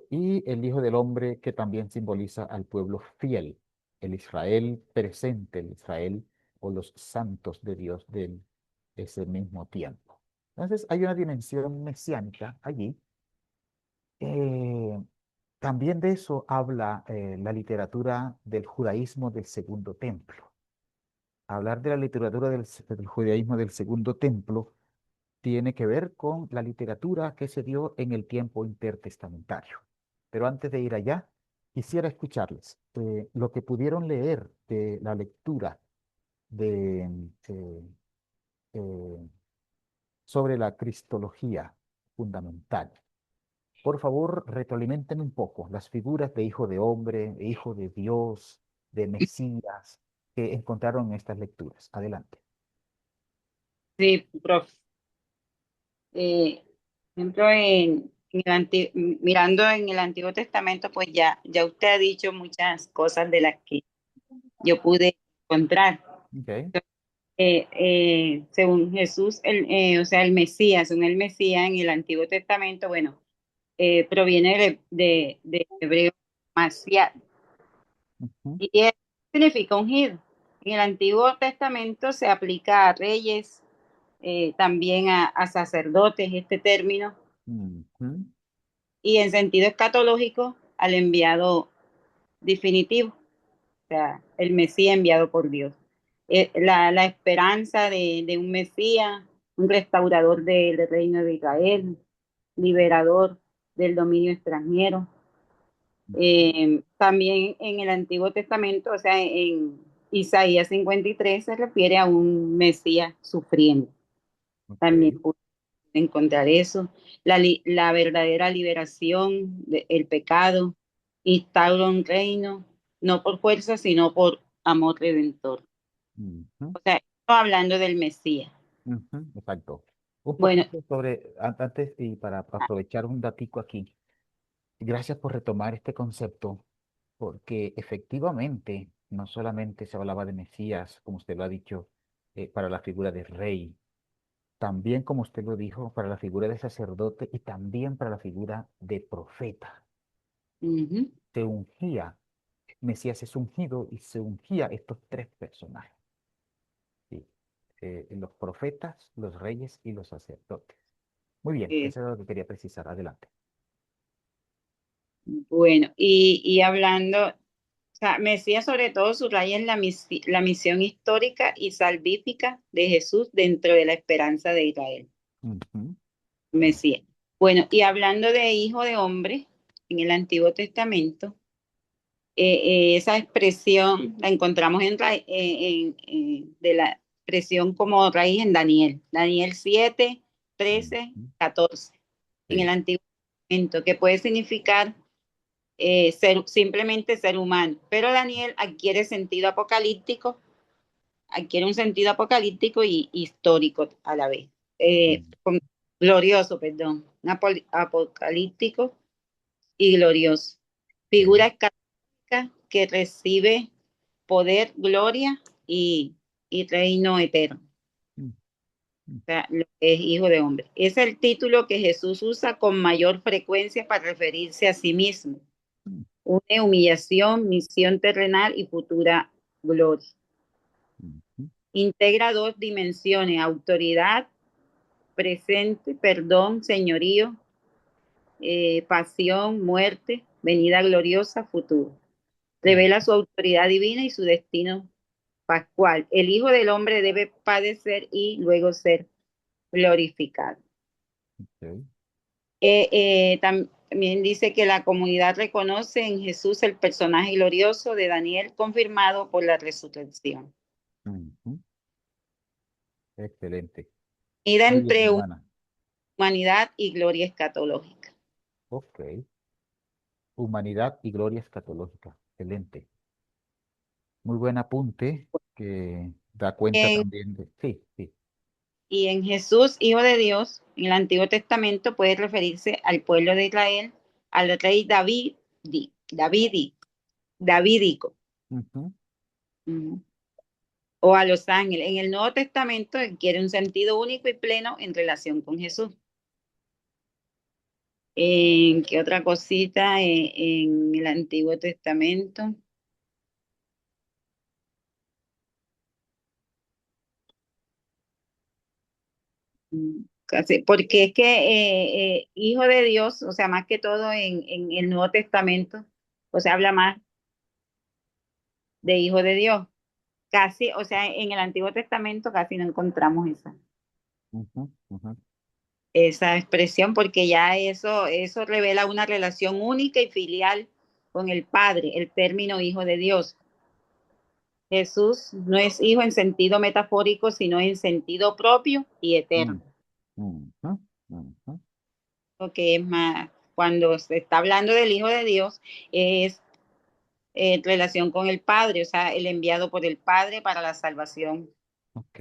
Y el Hijo del Hombre que también simboliza al pueblo fiel, el Israel presente, el Israel o los santos de Dios de ese mismo tiempo. Entonces hay una dimensión mesiánica allí. Eh, También de eso habla la literatura del judaísmo del Segundo Templo. Hablar de la literatura del judaísmo del Segundo Templo tiene que ver con la literatura que se dio en el tiempo intertestamentario. Pero antes de ir allá, quisiera escucharles lo que pudieron leer de la lectura de, eh, sobre la cristología fundamental. Por favor, retroalimenten un poco las figuras de hijo de hombre, de hijo de Dios, de Mesías que encontraron en estas lecturas. Adelante.
Sí, profe. Por ejemplo, mirando en el Antiguo Testamento, pues ya usted ha dicho muchas cosas de las que yo pude encontrar.
Okay.
Según Jesús, o sea, el Mesías, según el Mesías en el Antiguo Testamento, bueno, proviene de hebreo Masías,
Ujú,
y eso significa ungido. En el Antiguo Testamento se aplica a reyes, también a sacerdotes este término,
ujú,
y en sentido escatológico al enviado definitivo, o sea, el Mesías enviado por Dios. La esperanza de un Mesías, un restaurador del reino de Israel, liberador del dominio extranjero. También en el Antiguo Testamento, o sea, en Isaías 53 se refiere a un Mesías sufriendo. También
ok.
encontrar eso, la verdadera liberación del pecado, instaura un reino, no por fuerza, sino por amor redentor.
Ujú.
O sea, hablando del Mesías.
Ujú, exacto. Un
Bueno,
poquito sobre, antes y para aprovechar un datico aquí, gracias por retomar este concepto, porque efectivamente no solamente se hablaba de Mesías, como usted lo ha dicho, para la figura de rey, también como usted lo dijo, para la figura de sacerdote y también para la figura de profeta.
ujú,
Se ungía, Mesías es ungido y se ungía estos tres personajes. ¿Sí? Los profetas, los reyes y los sacerdotes. Muy bien,
eh,
eso es lo que quería precisar. Adelante.
bueno, y hablando O sea, Mesías sobre todo subraya en la misión histórica y salvífica de Jesús dentro de la esperanza de Israel.
Ujú.
Mesías. Bueno, y hablando de hijo de hombre, en el Antiguo Testamento, esa expresión la encontramos de la expresión como raíz en Daniel. Daniel 7, 13,
Ujú.
14. En el
Sí.
Antiguo Testamento, que puede significar simplemente ser humano. Pero Daniel adquiere un sentido apocalíptico y histórico a la vez.
Mm.
Glorioso, perdón. Apocalíptico y glorioso. Figura
Ok.
escatológica que recibe poder, gloria y reino eterno.
Mm. Mm.
O sea, lo que es hijo de hombre. Es el título que Jesús usa con mayor frecuencia para referirse a sí mismo.
Mm.
Une humillación, misión terrenal y futura gloria.
Ujú.
Integra dos dimensiones: autoridad, presente, perdón, señorío, pasión, muerte, venida gloriosa, futuro.
Mm.
Revela su autoridad divina y su destino pascual. El Hijo del Hombre debe padecer y luego ser glorificado.
Ok.
También dice que la comunidad reconoce en Jesús el personaje glorioso de Daniel, confirmado por la resurrección.
Ujú. Excelente.
Unida
Muy bien,
entre
hermana.
humanidad y gloria escatológica.
Ok. Humanidad y gloria escatológica. Excelente. Muy buen apunte que da cuenta
En-
también de... Sí, sí.
y en Jesús, Hijo de Dios, en el Antiguo Testamento puede referirse al pueblo de Israel, al rey Davídico,
Ujú.
ujú, o a los ángeles. En el Nuevo Testamento adquiere un sentido único y pleno en relación con Jesús. ¿En qué otra cosita? En el Antiguo Testamento. Casi, porque es que hijo de Dios, o sea, más que todo en el Nuevo Testamento, o sea, habla más de hijo de Dios. Casi, o sea, en el Antiguo Testamento casi no encontramos
Ujú. Ujú.
esa expresión, porque ya eso revela una relación única y filial con el Padre, el término hijo de Dios. Jesús no es hijo en sentido metafórico, sino en sentido propio y
Mm.
eterno.
Ujú. Ujú.
Lo que es más, cuando se está hablando del Hijo de Dios, es en relación con el Padre, o sea, el enviado por el Padre para la salvación.
Ok,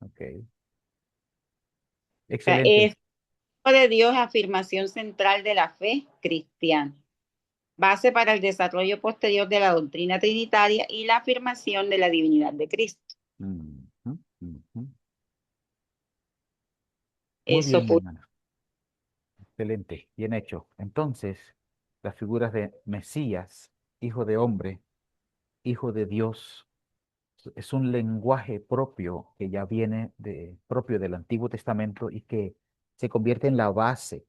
ok.
O sea,
Excelente.
es Hijo de Dios, afirmación central de la fe cristiana, base para el desarrollo posterior de la doctrina trinitaria y la afirmación de la divinidad de Cristo.
Ujú. Ujú. Muy
Eso
bien, mi
pu-
hermana. Excelente, bien hecho. Entonces, las figuras de Mesías, hijo de hombre, hijo de Dios, es un lenguaje propio que ya viene propio del Antiguo Testamento y que se convierte en la base,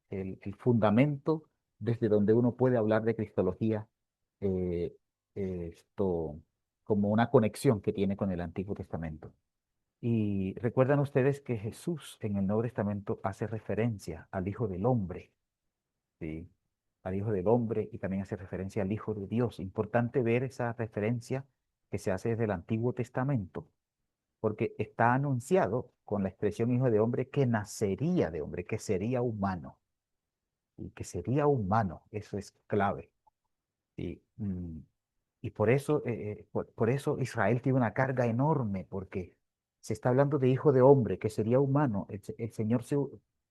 el fundamento desde donde uno puede hablar de cristología, eh, esto como una conexión que tiene con el Antiguo Testamento. Y recuerdan ustedes que Jesús en el Nuevo Testamento hace referencia al Hijo del Hombre, ¿sí? Al Hijo del Hombre y también hace referencia al Hijo de Dios. Importante ver esa referencia que se hace desde el Antiguo Testamento, porque está anunciado con la expresión Hijo de Hombre que nacería de hombre, que sería humano, y que sería humano, eso es clave. ¿Sí? Y por eso, por eso Israel tiene una carga enorme, porque se está hablando de hijo de hombre, que sería humano, el Señor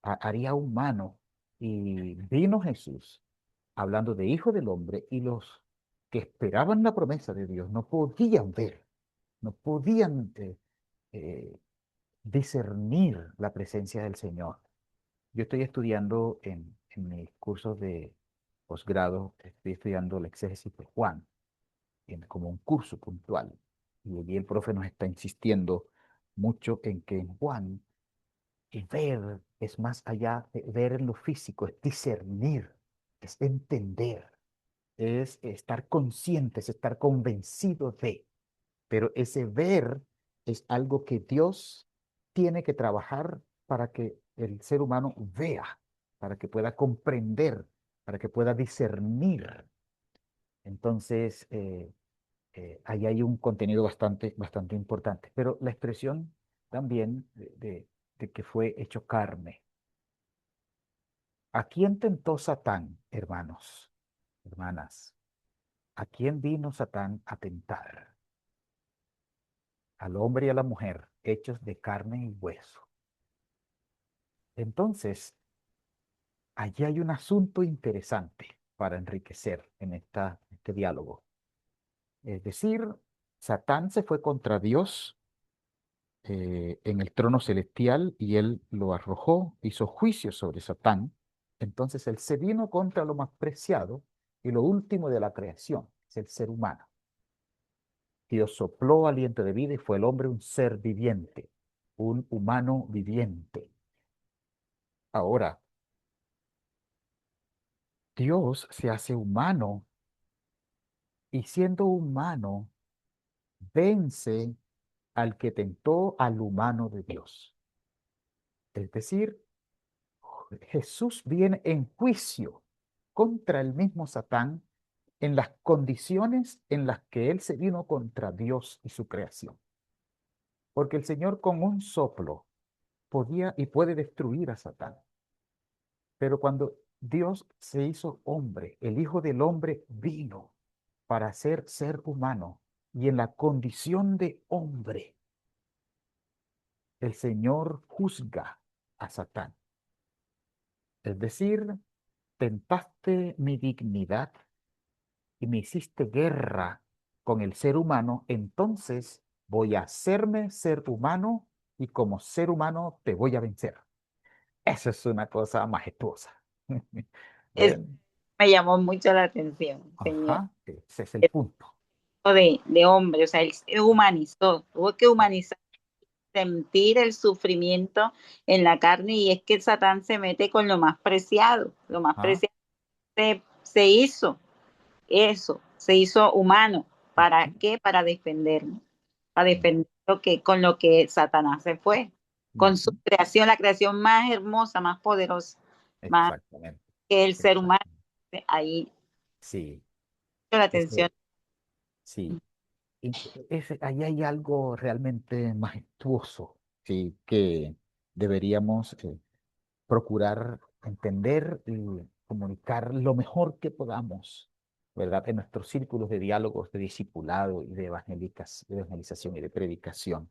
haría humano, y vino Jesús hablando de hijo del hombre, y los que esperaban la promesa de Dios no podían ver, no podían eh, discernir la presencia del Señor. Yo estoy estudiando en mis cursos de posgrado, estoy estudiando la exégesis de Juan como un curso puntual. Y allí el profe nos está insistiendo mucho en que en Juan ver es más allá de ver en lo físico, es discernir, es entender. es estar conscientes, estar convencidos de, pero ese ver es algo que Dios tiene que trabajar para que el ser humano vea, para que pueda comprender, para que pueda discernir. Entonces, ahí hay un contenido bastante importante. Pero la expresión también de que fue hecho carne. ¿A quién tentó Satán, hermanos, hermanas? ¿A quién vino Satán a tentar? Al hombre y a la mujer, hechos de carne y hueso. Entonces, allí hay un asunto interesante para enriquecer en este diálogo. Es decir, Satán se fue contra Dios en el trono celestial y él lo arrojó, hizo juicio sobre Satán. Entonces él se vino contra lo más preciado y lo último de la creación, es el ser humano. Dios sopló aliento de vida y fue el hombre un ser viviente, un humano viviente. Ahora, Dios se hace humano y siendo humano, vence al que tentó al humano de Dios. Es decir, Jesús viene en juicio contra el mismo Satán en las condiciones en las que él se vino contra Dios y su creación. Porque el Señor con un soplo podía y puede destruir a Satán. Pero cuando Dios se hizo hombre, el Hijo del Hombre vino para ser humano y en la condición de hombre, el Señor juzga a Satán. Es decir, tentaste mi dignidad y me hiciste guerra con el ser humano, entonces voy a hacerme ser humano y como ser humano te voy a vencer. Eso es una cosa majestuosa.
Es,
¿Ven?
me llamó mucho la atención, señor.
Ajá, ese es el punto.
De hombre, o sea, él se humanizó, tuvo que humanizar, sentir el sufrimiento en la carne y es que Satán se mete con lo más
Ajá,
preciado se hizo eso, se hizo humano. ¿Para
ujú,
qué? Para defendernos, para
ujú,
defender con lo que Satanás se fue, con su
ujú.
creación, la creación más hermosa, más poderosa, más
Exactamente,
que el ser humano.
exactamente.
Ahí
Sí,
la atención.
ese, sí. Y ahí hay algo realmente majestuoso, sí, que deberíamos procurar entender y comunicar lo mejor que podamos, ¿verdad? En nuestros círculos de diálogos, de discipulado y de evangelización y de predicación.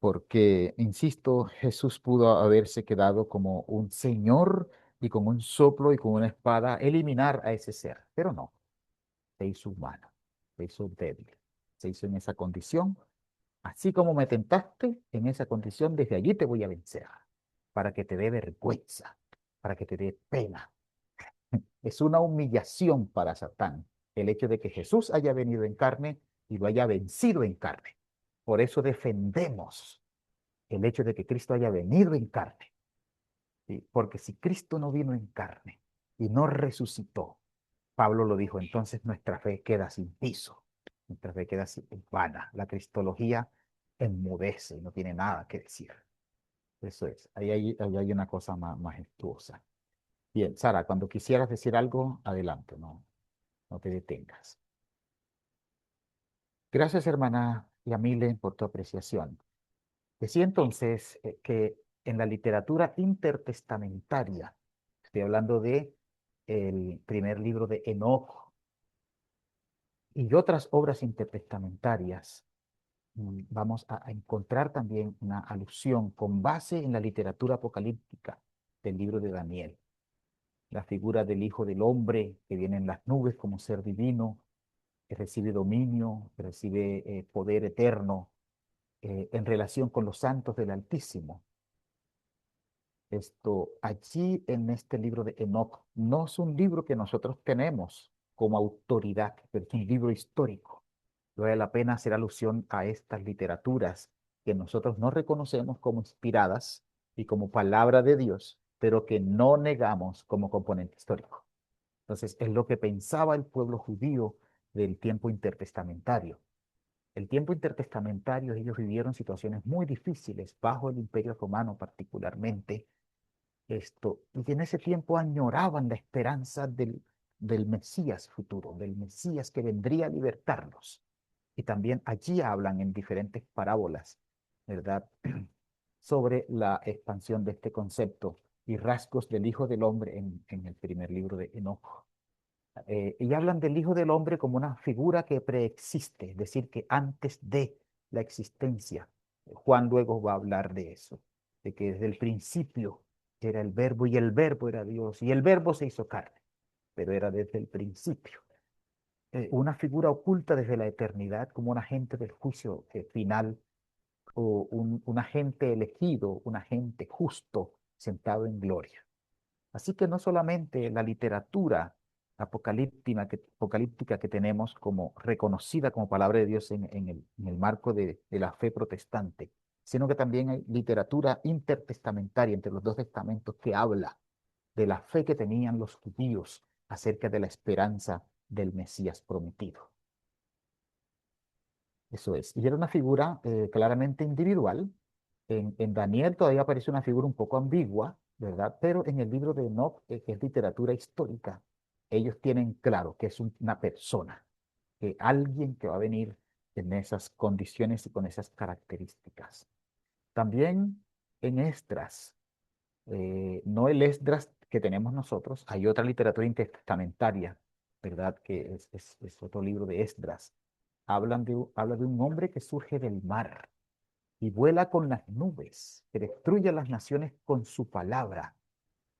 Porque, insisto, Jesús pudo haberse quedado como un señor y con un soplo y con una espada eliminar a ese ser, pero no, se hizo humano, se hizo débil, se hizo en esa condición. Así como me tentaste en esa condición, desde allí te voy a vencer, para que te dé vergüenza, para que te dé pena. Es una humillación para Satán el hecho de que Jesús haya venido en carne y lo haya vencido en carne. Por eso defendemos el hecho de que Cristo haya venido en carne. ¿Sí? Porque si Cristo no vino en carne y no resucitó, Pablo lo dijo, entonces nuestra fe queda sin piso, nuestra fe queda vana. La cristología enmudece y no tiene nada que decir. Eso es, ahí hay una cosa majestuosa. Bien, Sara, cuando quisieras decir algo, adelante, no te detengas. Gracias, hermana Yamile, por tu apreciación. Decía entonces que en la literatura intertestamentaria, estoy hablando de el primer libro de Enoch y otras obras intertestamentarias, vamos a encontrar también una alusión con base en la literatura apocalíptica del libro de Daniel. La figura del Hijo del Hombre que viene en las nubes como ser divino, que recibe dominio, que recibe poder eterno en relación con los santos del Altísimo. Esto, allí en este libro de Enoch, no es un libro que nosotros tenemos como autoridad, pero es un libro histórico. Vale la pena hacer alusión a estas literaturas que nosotros no reconocemos como inspiradas y como palabra de Dios, pero que no negamos como componente histórico. Entonces, es lo que pensaba el pueblo judío del tiempo intertestamentario. El tiempo intertestamentario, ellos vivieron situaciones muy difíciles bajo el Imperio Romano particularmente. Y en ese tiempo añoraban la esperanza del Mesías futuro, del Mesías que vendría a libertarlos. Y también allí hablan en diferentes parábolas, ¿verdad? Sobre la expansión de este concepto y rasgos del Hijo del Hombre en el primer libro de Enoch. Y hablan del Hijo del Hombre como una figura que preexiste, es decir, que antes de la existencia. Juan luego va a hablar de eso, de que desde el principio era el Verbo y el Verbo era Dios y el Verbo se hizo carne, pero era desde el principio. Una figura oculta desde la eternidad como un agente del juicio final o un agente elegido, un agente justo sentado en gloria. Así que no solamente la literatura apocalíptica que tenemos como reconocida como palabra de Dios en el marco de la fe protestante, sino que también hay literatura intertestamentaria entre los dos testamentos que habla de la fe que tenían los judíos acerca de la esperanza del Mesías prometido. Eso es. Y era una figura claramente individual. En Daniel todavía aparece una figura un poco ambigua, ¿verdad? Pero en el libro de Enoch, que es literatura histórica, ellos tienen claro que es una persona, que alguien que va a venir en esas condiciones y con esas características. También en Esdras, no el Esdras que tenemos nosotros, hay otra literatura intertestamentaria, ¿verdad? Que es otro libro de Esdras. Habla de un hombre que surge del mar y vuela con las nubes, que destruye a las naciones con su palabra,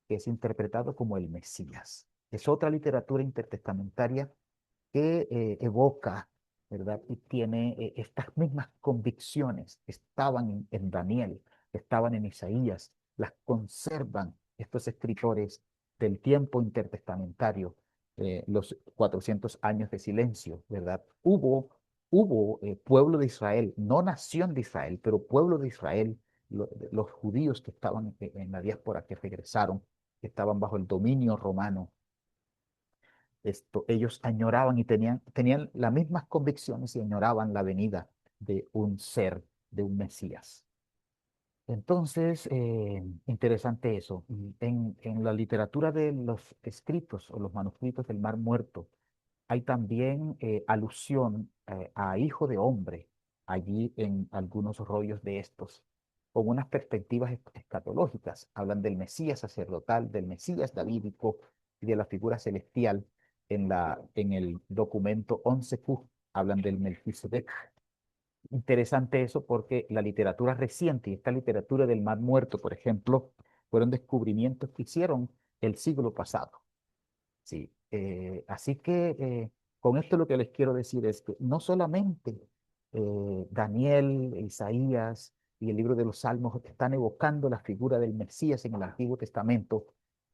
que es interpretado como el Mesías. Es otra literatura intertestamentaria que evoca, ¿verdad? Y tiene estas mismas convicciones. Estaban en Daniel, estaban en Isaías, las conservan estos escritores del tiempo intertestamentario, los 400 años de silencio, ¿verdad? Hubo pueblo de Israel, no nación de Israel, pero pueblo de Israel, los judíos que estaban en la diáspora, que regresaron, que estaban bajo el dominio romano. Ellos añoraban y tenían las mismas convicciones y añoraban la venida de un ser, de un Mesías. Entonces, interesante eso. En la literatura de los escritos o los manuscritos del Mar Muerto, hay también alusión a hijo de hombre allí en algunos rollos de estos, con unas perspectivas escatológicas. Hablan del Mesías sacerdotal, del Mesías davídico y de la figura celestial. En el documento 11Q hablan del Melquisedec. Interesante eso porque la literatura reciente y esta literatura del Mar Muerto, por ejemplo, fueron descubrimientos que hicieron el siglo pasado. Sí, así que con esto lo que les quiero decir es que no solamente Daniel, Isaías y el libro de los Salmos están evocando la figura del Mesías en el Antiguo Testamento.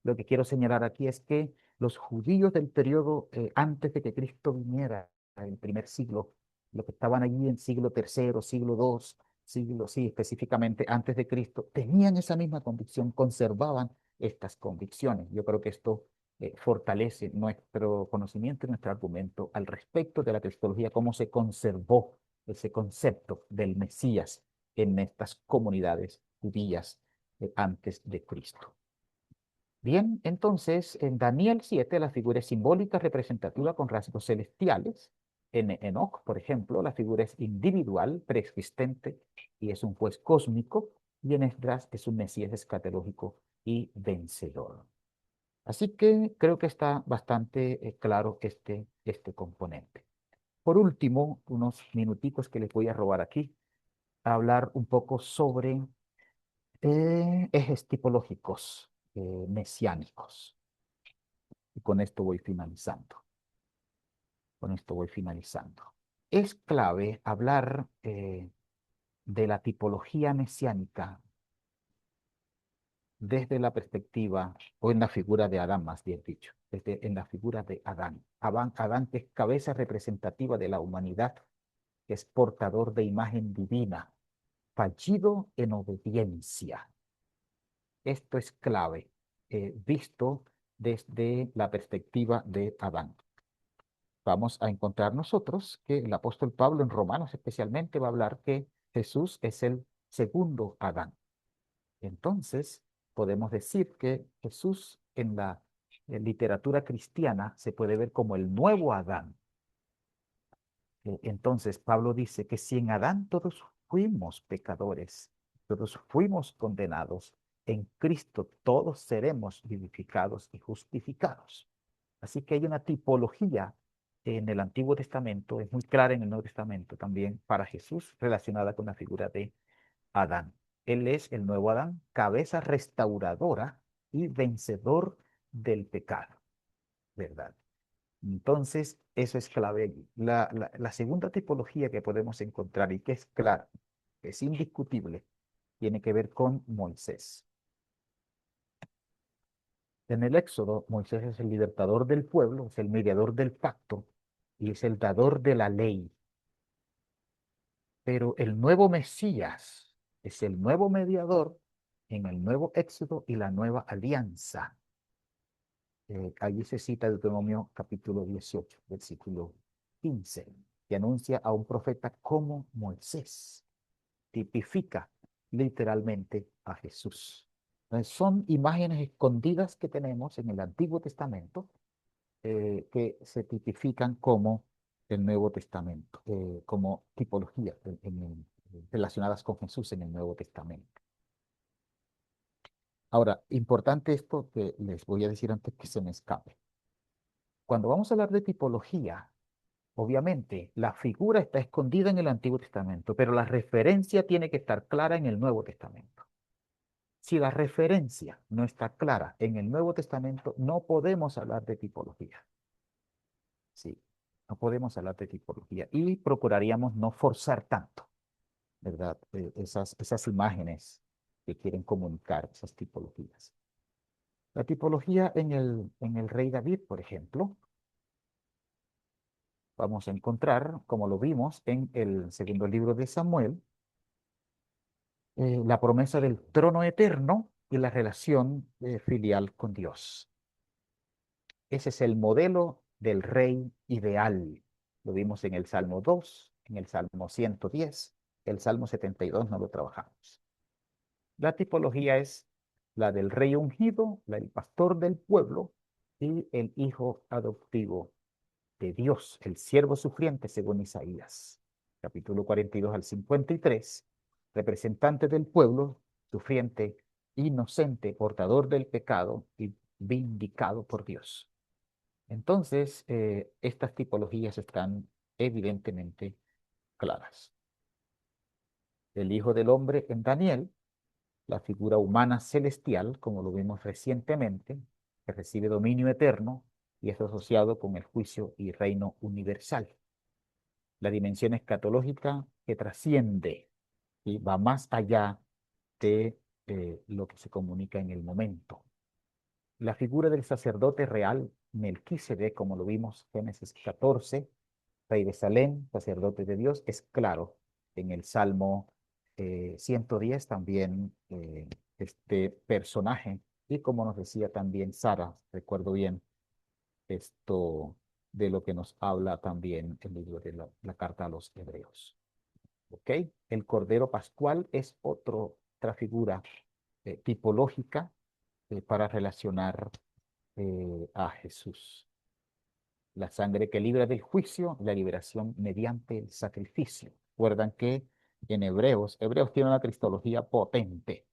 Lo que quiero señalar aquí es que los judíos del periodo antes de que Cristo viniera, en el primer siglo, los que estaban allí en siglo tercero, siglo II, sí, específicamente antes de Cristo, tenían esa misma convicción, conservaban estas convicciones. Yo creo que esto fortalece nuestro conocimiento y nuestro argumento al respecto de la cristología, cómo se conservó ese concepto del Mesías en estas comunidades judías antes de Cristo. Bien, entonces en Daniel 7 la figura es simbólica, representativa con rasgos celestiales. En Enoch, por ejemplo, la figura es individual, preexistente y es un juez cósmico. Y en Esdras es un Mesías escatológico y vencedor. Así que creo que está bastante claro este componente. Por último, unos minuticos que les voy a robar aquí, a hablar un poco sobre ejes tipológicos mesiánicos. Y con esto voy finalizando. Con esto voy finalizando. Es clave hablar de la tipología mesiánica desde la perspectiva, o en la figura de Adán, más bien dicho, en la figura de Adán. Adán, que es cabeza representativa de la humanidad, que es portador de imagen divina, fallido en obediencia. Esto es clave, visto desde la perspectiva de Adán. Vamos a encontrar nosotros que el apóstol Pablo en Romanos especialmente va a hablar que Jesús es el segundo Adán. Entonces, podemos decir que Jesús en la literatura cristiana se puede ver como el nuevo Adán. Entonces, Pablo dice que si en Adán todos fuimos pecadores, todos fuimos condenados, en Cristo todos seremos vivificados y justificados. Así que hay una tipología en el Antiguo Testamento, es muy clara en el Nuevo Testamento también para Jesús, relacionada con la figura de Adán. Él es el nuevo Adán, cabeza restauradora y vencedor del pecado, ¿verdad? Entonces, eso es clave allí. La segunda tipología que podemos encontrar y que es clara, que es indiscutible, tiene que ver con Moisés. En el Éxodo, Moisés es el libertador del pueblo, es el mediador del pacto y es el dador de la ley. Pero el nuevo Mesías es el nuevo mediador en el nuevo Éxodo y la nueva alianza. Allí se cita Deuteronomio capítulo 18, versículo 15, que anuncia a un profeta como Moisés. Tipifica literalmente a Jesús. Entonces, son imágenes escondidas que tenemos en el Antiguo Testamento que se tipifican como el Nuevo Testamento, como tipología relacionadas con Jesús en el Nuevo Testamento. Ahora, importante esto que les voy a decir antes que se me escape. Cuando vamos a hablar de tipología, obviamente la figura está escondida en el Antiguo Testamento, pero la referencia tiene que estar clara en el Nuevo Testamento. Si la referencia no está clara en el Nuevo Testamento, no podemos hablar de tipología. Sí, no podemos hablar de tipología y procuraríamos no forzar tanto, ¿verdad? Esas imágenes que quieren comunicar, esas tipologías. La tipología en el rey David, por ejemplo, vamos a encontrar, como lo vimos en el segundo libro de Samuel, la promesa del trono eterno y la relación filial con Dios. Ese es el modelo del rey ideal. Lo vimos en el Salmo 2, en el Salmo 110, el Salmo 72 no lo trabajamos. La tipología es la del rey ungido, el pastor del pueblo y el hijo adoptivo de Dios, el siervo sufriente según Isaías, capítulo 42 al 53, representante del pueblo, sufriente, inocente, portador del pecado y vindicado por Dios. Entonces, estas tipologías están evidentemente claras. El Hijo del Hombre en Daniel, la figura humana celestial, como lo vimos recientemente, que recibe dominio eterno y es asociado con el juicio y reino universal. La dimensión escatológica que trasciende y va más allá de lo que se comunica en el momento. La figura del sacerdote real, Melquisedec, como lo vimos en Génesis 14, rey de Salem, sacerdote de Dios, es claro en el Salmo 110 también este personaje, y como nos decía también Sara, recuerdo bien esto de lo que nos habla también el libro de la carta a los Hebreos. ¿Ok? El Cordero Pascual es otra figura tipológica para relacionar a Jesús. La sangre que libra del juicio, la liberación mediante el sacrificio. Recuerdan que en Hebreos tiene una cristología potente.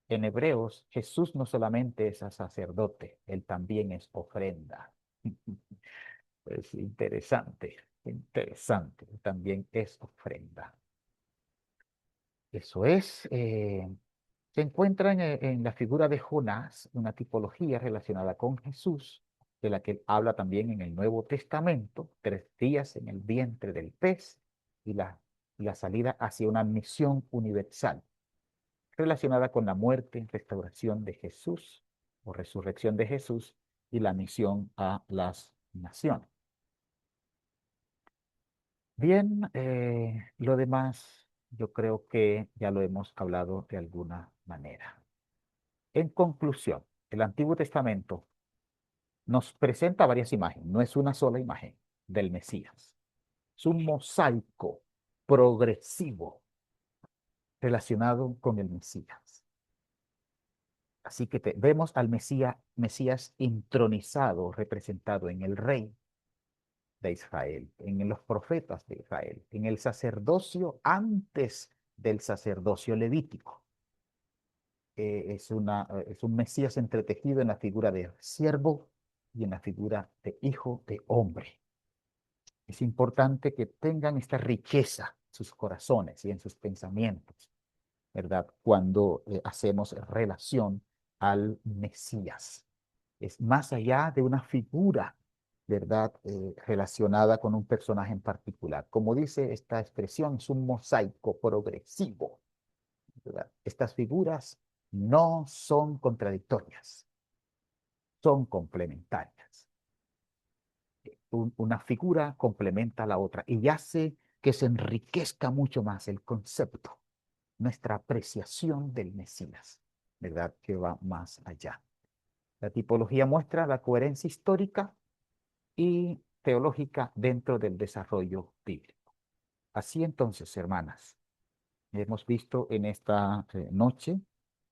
En Hebreos, Jesús no solamente es sacerdote, él también es ofrenda. Es interesante, interesante. También es ofrenda. Eso es. Se encuentra en la figura de Jonás, una tipología relacionada con Jesús, de la que él habla también en el Nuevo Testamento, 3 días en el vientre del pez y la salida hacia una misión universal, relacionada con la muerte, restauración de Jesús o resurrección de Jesús y la misión a las naciones. Bien, lo demás yo creo que ya lo hemos hablado de alguna manera. En conclusión, el Antiguo Testamento nos presenta varias imágenes, no es una sola imagen del Mesías. Es un mosaico progresivo relacionado con el Mesías. Así que vemos al Mesías intronizado, representado en el rey de Israel, en los profetas de Israel, en el sacerdocio antes del sacerdocio levítico. Es un Mesías entretejido en la figura de siervo y en la figura de hijo de hombre. Es importante que tengan esta riqueza en sus corazones y en sus pensamientos, ¿verdad? Cuando hacemos relación al Mesías. Es más allá de una figura, ¿verdad? Relacionada con un personaje en particular. Como dice esta expresión, es un mosaico progresivo, ¿verdad? Estas figuras no son contradictorias, son complementarias. Una figura complementa a la otra y hace que se enriquezca mucho más el concepto, nuestra apreciación del Mesías, ¿verdad? Que va más allá. La tipología muestra la coherencia histórica y teológica dentro del desarrollo bíblico. Así entonces, hermanas, hemos visto en esta noche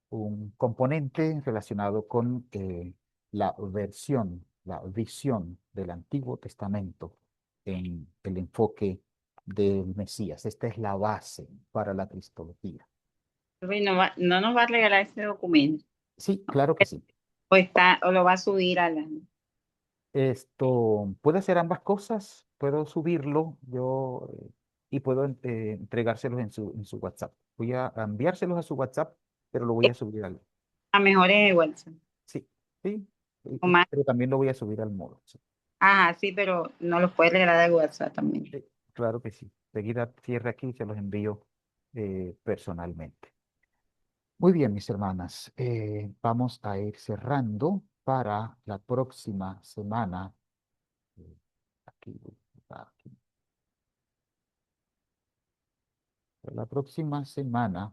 un componente relacionado con la visión del Antiguo Testamento en el enfoque del Mesías. Esta es la base para la cristología.
Luis, no nos va a regalar ese documento.
Sí, claro que sí.
O lo va a subir a la.
Esto puede hacer ambas cosas. Puedo subirlo yo y puedo entregárselos en su WhatsApp. Voy a enviárselos a su WhatsApp, pero lo voy a subir al.
A mejor es WhatsApp.
Sí, sí.
O más.
Pero también lo voy a subir al módulo. Sí.
Ajá, sí, pero no los puedes regalar de WhatsApp también.
Sí, claro que sí. Seguida cierre aquí y se los envío personalmente. Muy bien, mis hermanas. Vamos a ir cerrando para la próxima semana. Aquí, aquí. La próxima semana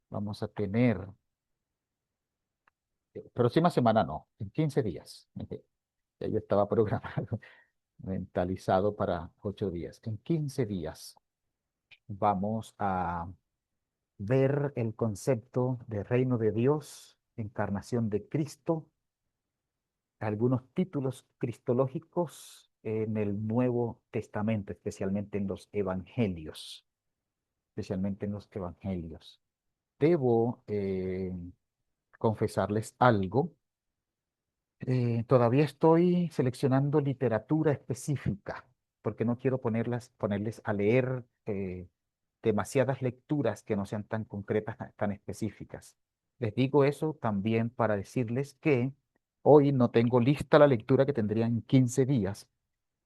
vamos a tener, próxima semana no, en 15 días. Ya yo estaba programado, mentalizado para 8 días. En 15 días vamos a ver el concepto de reino de Dios, encarnación de Cristo, algunos títulos cristológicos en el Nuevo Testamento, especialmente en los evangelios, especialmente en los evangelios. Debo confesarles algo. Todavía estoy seleccionando literatura específica, porque no quiero ponerles a leer demasiadas lecturas que no sean tan concretas, tan específicas. Les digo eso también para decirles que hoy no tengo lista la lectura que tendría en 15 días,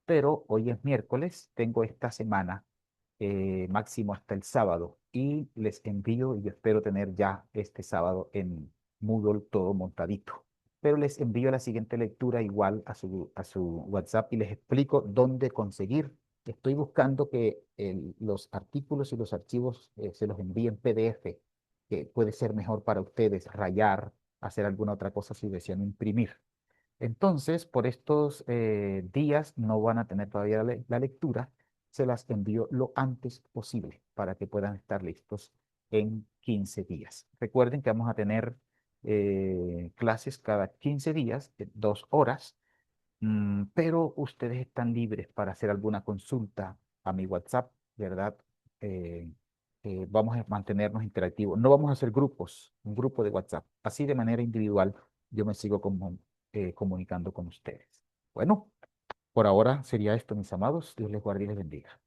pero hoy es miércoles, tengo esta semana máximo hasta el sábado y les envío y yo espero tener ya este sábado en Moodle todo montadito. Pero les envío la siguiente lectura igual a su WhatsApp y les explico dónde conseguir. Estoy buscando que los artículos y los archivos se los envíe en PDF, que puede ser mejor para ustedes rayar, hacer alguna otra cosa si desean imprimir. Entonces, por estos días no van a tener todavía la lectura, se las envío lo antes posible para que puedan estar listos en 15 días. Recuerden que vamos a tener clases cada 15 días, 2 horas, pero ustedes están libres para hacer alguna consulta a mi WhatsApp, ¿verdad? Eh, vamos a mantenernos interactivos. No vamos a hacer grupos, un grupo de WhatsApp. Así de manera individual yo me sigo comunicando con ustedes. Bueno, por ahora sería esto, mis amados. Dios les guarde y les bendiga.